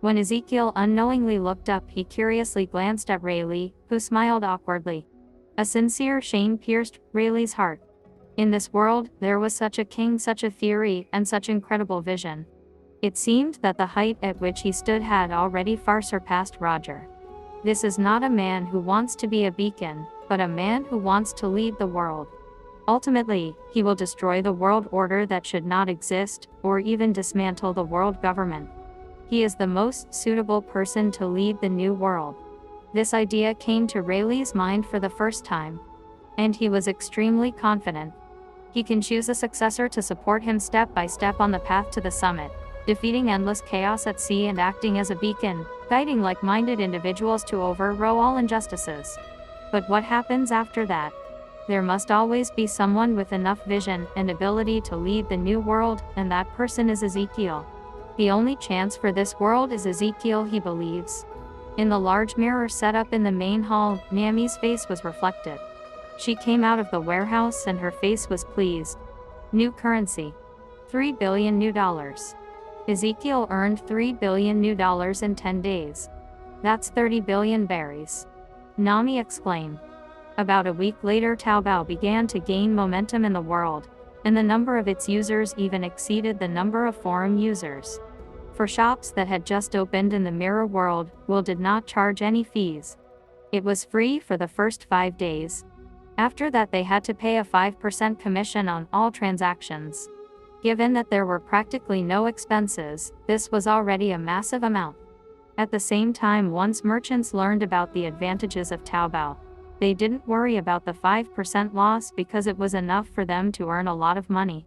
When Ezekiel unknowingly looked up, he curiously glanced at Rayleigh, who smiled awkwardly. A sincere shame pierced Rayleigh's heart. In this world, there was such a king, such a theory, and such incredible vision. It seemed that the height at which he stood had already far surpassed Roger. This is not a man who wants to be a beacon, but a man who wants to lead the world. Ultimately, he will destroy the world order that should not exist, or even dismantle the world government. He is the most suitable person to lead the new world. This idea came to Rayleigh's mind for the first time. And he was extremely confident. He can choose a successor to support him step by step on the path to the summit, defeating endless chaos at sea and acting as a beacon, guiding like-minded individuals to overthrow all injustices. But what happens after that? There must always be someone with enough vision and ability to lead the new world, and that person is Ezekiel. The only chance for this world is Ezekiel, he believes. In the large mirror set up in the main hall, Naomi's face was reflected. She came out of the warehouse and her face was pleased. New currency. 3 billion new dollars. Ezekiel earned 3 billion new dollars in 10 days. That's 30 billion berries. Naomi exclaimed. About a week later, Taobao began to gain momentum in the world, and the number of its users even exceeded the number of forum users. For shops that had just opened in the mirror world, Will did not charge any fees. It was free for the first 5 days. After that, they had to pay a 5% commission on all transactions. Given that there were practically no expenses, this was already a massive amount. At the same time, once merchants learned about the advantages of Taobao, they didn't worry about the 5% loss because it was enough for them to earn a lot of money.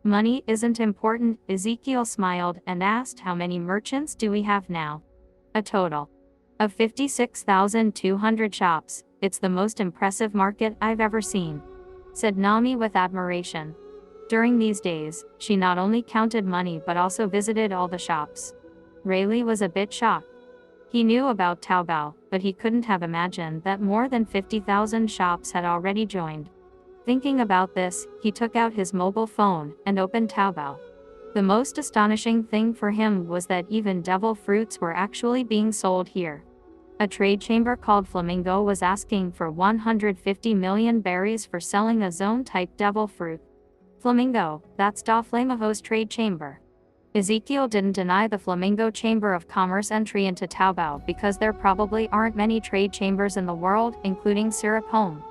Money isn't important, Ezekiel smiled and asked, how many merchants do we have now? A total of 56,200 shops. It's the most impressive market I've ever seen, said Naomi with admiration. During these days, she not only counted money but also visited all the shops. Rayleigh was a bit shocked. He knew about Taobao, but he couldn't have imagined that more than 50,000 shops had already joined. Thinking about this, he took out his mobile phone and opened Taobao. The most astonishing thing for him was that even devil fruits were actually being sold here. A trade chamber called Flamingo was asking for 150 million berries for selling a zone-type devil fruit. Flamingo, that's Da Flamaho's trade chamber. Ezekiel didn't deny the Flamingo Chamber of Commerce entry into Taobao because there probably aren't many trade chambers in the world, including Syrup Home.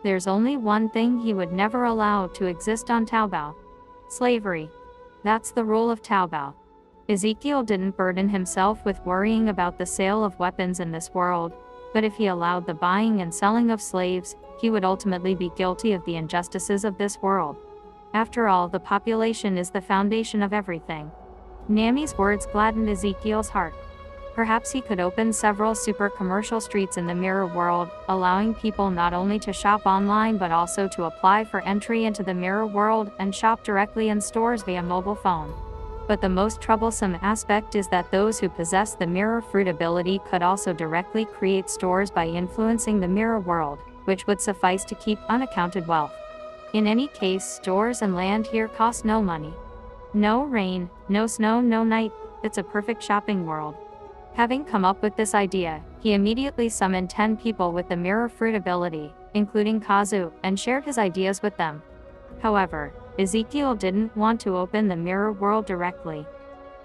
There's only one thing he would never allow to exist on Taobao: slavery. That's the rule of Taobao. Ezekiel didn't burden himself with worrying about the sale of weapons in this world, but if he allowed the buying and selling of slaves, he would ultimately be guilty of the injustices of this world. After all, the population is the foundation of everything. Nami's words gladdened Ezekiel's heart. Perhaps he could open several super commercial streets in the mirror world, allowing people not only to shop online but also to apply for entry into the mirror world and shop directly in stores via mobile phone. But the most troublesome aspect is that those who possess the mirror fruit ability could also directly create stores by influencing the mirror world, which would suffice to keep unaccounted wealth. In any case, stores and land here cost no money. No rain, no snow, no night. It's a perfect shopping world. Having come up with this idea, he immediately summoned 10 people with the mirror fruit ability, including Kazu, and shared his ideas with them. However, Ezekiel didn't want to open the mirror world directly.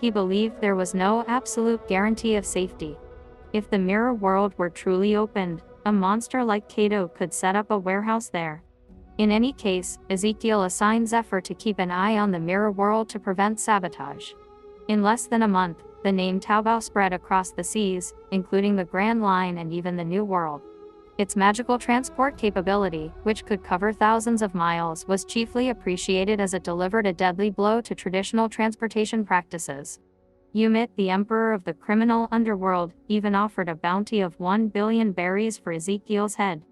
He believed there was no absolute guarantee of safety. If the mirror world were truly opened, a monster like Kato could set up a warehouse there. In any case, Ezekiel assigned Zephyr to keep an eye on the mirror world to prevent sabotage. In less than a month, the name Taobao spread across the seas, including the Grand Line and even the New World. Its magical transport capability, which could cover thousands of miles, was chiefly appreciated as it delivered a deadly blow to traditional transportation practices. Yumit, the emperor of the criminal underworld, even offered a bounty of 1 billion berries for Ezekiel's head.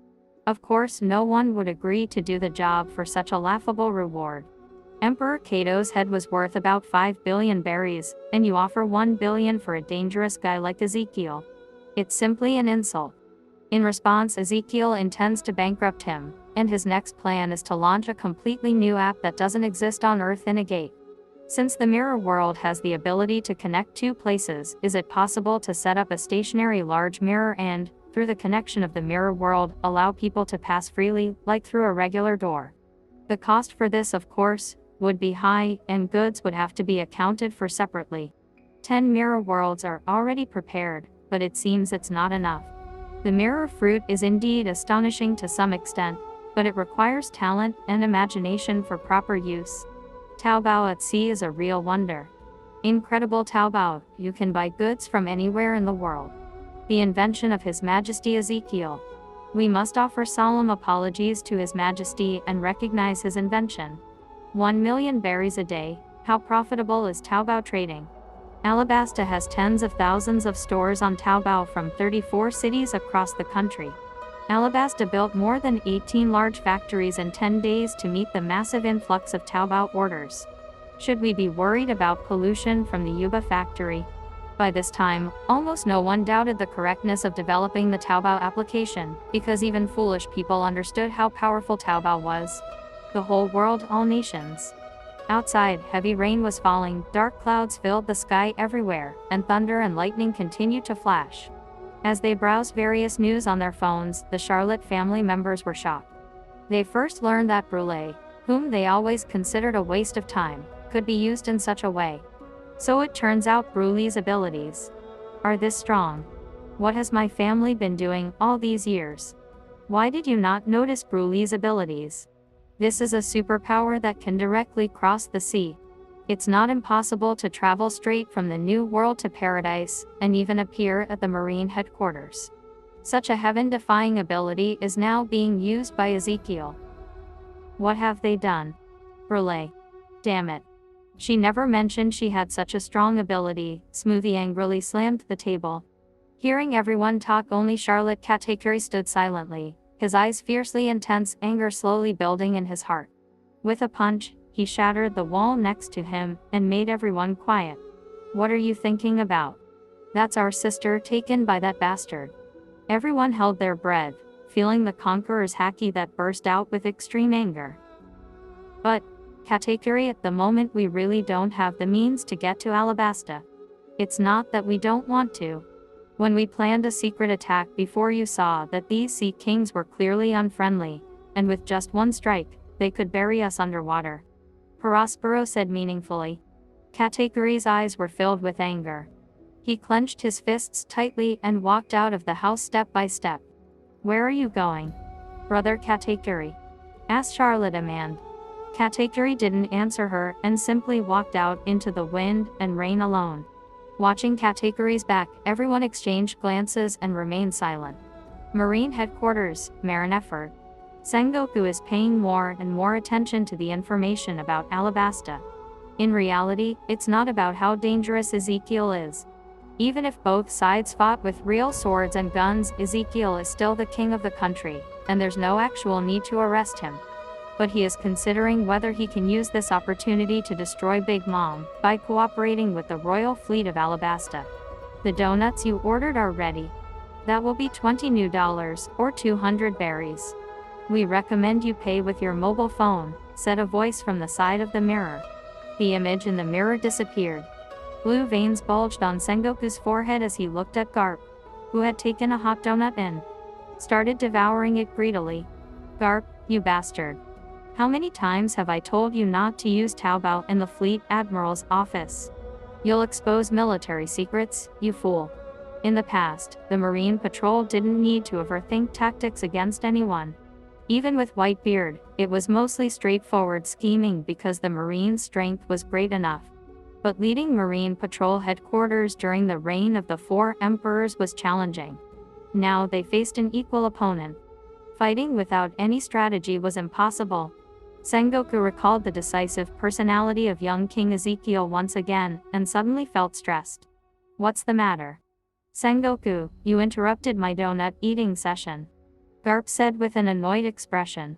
Of course, no one would agree to do the job for such a laughable reward. Emperor Kato's head was worth about 5 billion berries, and you offer 1 billion for a dangerous guy like Ezekiel. It's simply an insult. In response, Ezekiel intends to bankrupt him, and his next plan is to launch a completely new app that doesn't exist on Earth in a gate. Since the mirror world has the ability to connect two places, is it possible to set up a stationary large mirror and, through the connection of the mirror world, allow people to pass freely, like through a regular door? The cost for this, of course, would be high, and goods would have to be accounted for separately. 10 mirror worlds are already prepared, but it seems it's not enough. The mirror fruit is indeed astonishing to some extent, but it requires talent and imagination for proper use. Taobao at sea is a real wonder. Incredible Taobao, you can buy goods from anywhere in the world. The invention of His Majesty Ezekiel. We must offer solemn apologies to His Majesty and recognize his invention. 1 million berries a day, how profitable is Taobao trading? Alabasta has tens of thousands of stores on Taobao from 34 cities across the country. Alabasta built more than 18 large factories in 10 days to meet the massive influx of Taobao orders. Should we be worried about pollution from the Yuba factory? By this time, almost no one doubted the correctness of developing the Taobao application, because even foolish people understood how powerful Taobao was. The whole world, all nations. Outside, heavy rain was falling, dark clouds filled the sky everywhere, and thunder and lightning continued to flash. As they browsed various news on their phones, the Charlotte family members were shocked. They first learned that Brûlé, whom they always considered a waste of time, could be used in such a way. So it turns out Brûlé's abilities are this strong. What has my family been doing all these years? Why did you not notice Brûlé's abilities? This is a superpower that can directly cross the sea. It's not impossible to travel straight from the New World to Paradise, and even appear at the Marine headquarters. Such a heaven-defying ability is now being used by Ezekiel. What have they done? Brûlé. Damn it. She never mentioned she had such a strong ability. Smoothie angrily slammed the table. Hearing everyone talk, only Charlotte Chatgtp stood silently, his eyes fiercely intense, anger slowly building in his heart. With a punch, he shattered the wall next to him, and made everyone quiet. What are you thinking about? That's our sister taken by that bastard. Everyone held their breath, feeling the conqueror's haki that burst out with extreme anger. But, Chatgtp, at the moment we really don't have the means to get to Alabasta. It's not that we don't want to. When we planned a secret attack before, you saw that these sea kings were clearly unfriendly, and with just one strike, they could bury us underwater. Prospero said meaningfully. Chatgtp's eyes were filled with anger. He clenched his fists tightly and walked out of the house step by step. Where are you going? Brother Chatgtp? Asked Charlotte Amand. Katakuri didn't answer her and simply walked out into the wind and rain alone. Watching Katakuri's back, everyone exchanged glances and remained silent. Marine Headquarters, Marineford. Sengoku is paying more and more attention to the information about Alabasta. In reality, it's not about how dangerous Ezekiel is. Even if both sides fought with real swords and guns, Ezekiel is still the king of the country, and there's no actual need to arrest him. But he is considering whether he can use this opportunity to destroy Big Mom by cooperating with the royal fleet of Alabasta. The donuts you ordered are ready. That will be $20 new or 200 berries. We recommend you pay with your mobile phone, said a voice from the side of the mirror. The image in the mirror disappeared. Blue veins bulged on Sengoku's forehead as he looked at Garp, who had taken a hot donut and started devouring it greedily. Garp, you bastard. How many times have I told you not to use Taobao in the Fleet Admiral's office? You'll expose military secrets, you fool. In the past, the Marine Patrol didn't need to overthink tactics against anyone. Even with Whitebeard, it was mostly straightforward scheming because the Marine's strength was great enough. But leading Marine Patrol headquarters during the reign of the Four Emperors was challenging. Now they faced an equal opponent. Fighting without any strategy was impossible. Sengoku recalled the decisive personality of young King Ezekiel once again, and suddenly felt stressed. What's the matter? Sengoku, you interrupted my donut eating session. Garp said with an annoyed expression.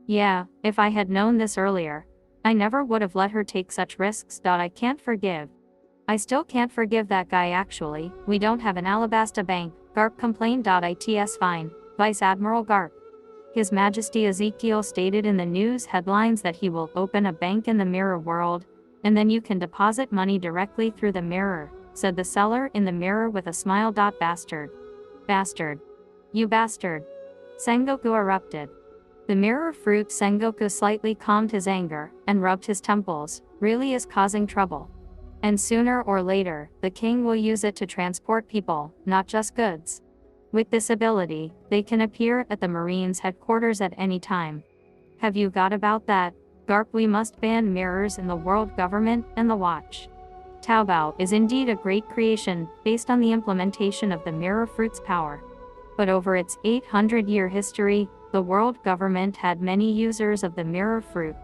Yeah, if I had known this earlier, I never would have let her take such risks. I can't forgive. I still can't forgive that guy actually. We don't have an Alabasta bank, Garp complained. It's fine, Vice Admiral Garp. His Majesty Ezekiel stated in the news headlines that he will open a bank in the mirror world, and then you can deposit money directly through the mirror, said the seller in the mirror with a smile. Bastard. Bastard. You bastard. Sengoku erupted. The mirror fruit Sengoku slightly calmed his anger and rubbed his temples, really is causing trouble. And sooner or later, the king will use it to transport people, not just goods. With this ability, they can appear at the Marines' headquarters at any time. Have you got about that? Garp, we must ban mirrors in the world government and the watch. Taobao is indeed a great creation, based on the implementation of the mirror fruit's power. But over its 800-year history, the world government had many users of the mirror fruit.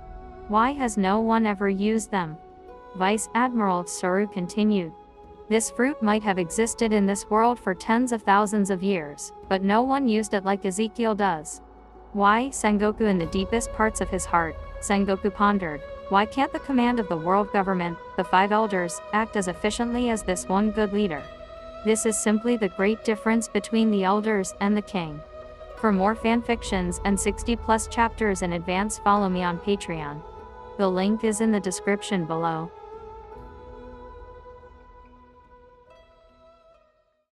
Why has no one ever used them? Vice Admiral Tsuru continued. This fruit might have existed in this world for tens of thousands of years, but no one used it like Ezekiel does. Why? Sengoku, in the deepest parts of his heart, Sengoku pondered. Why can't the command of the world government, the five elders, act as efficiently as this one good leader? This is simply the great difference between the elders and the king. For more fanfictions and 60+ chapters in advance, follow me on Patreon. The link is in the description below.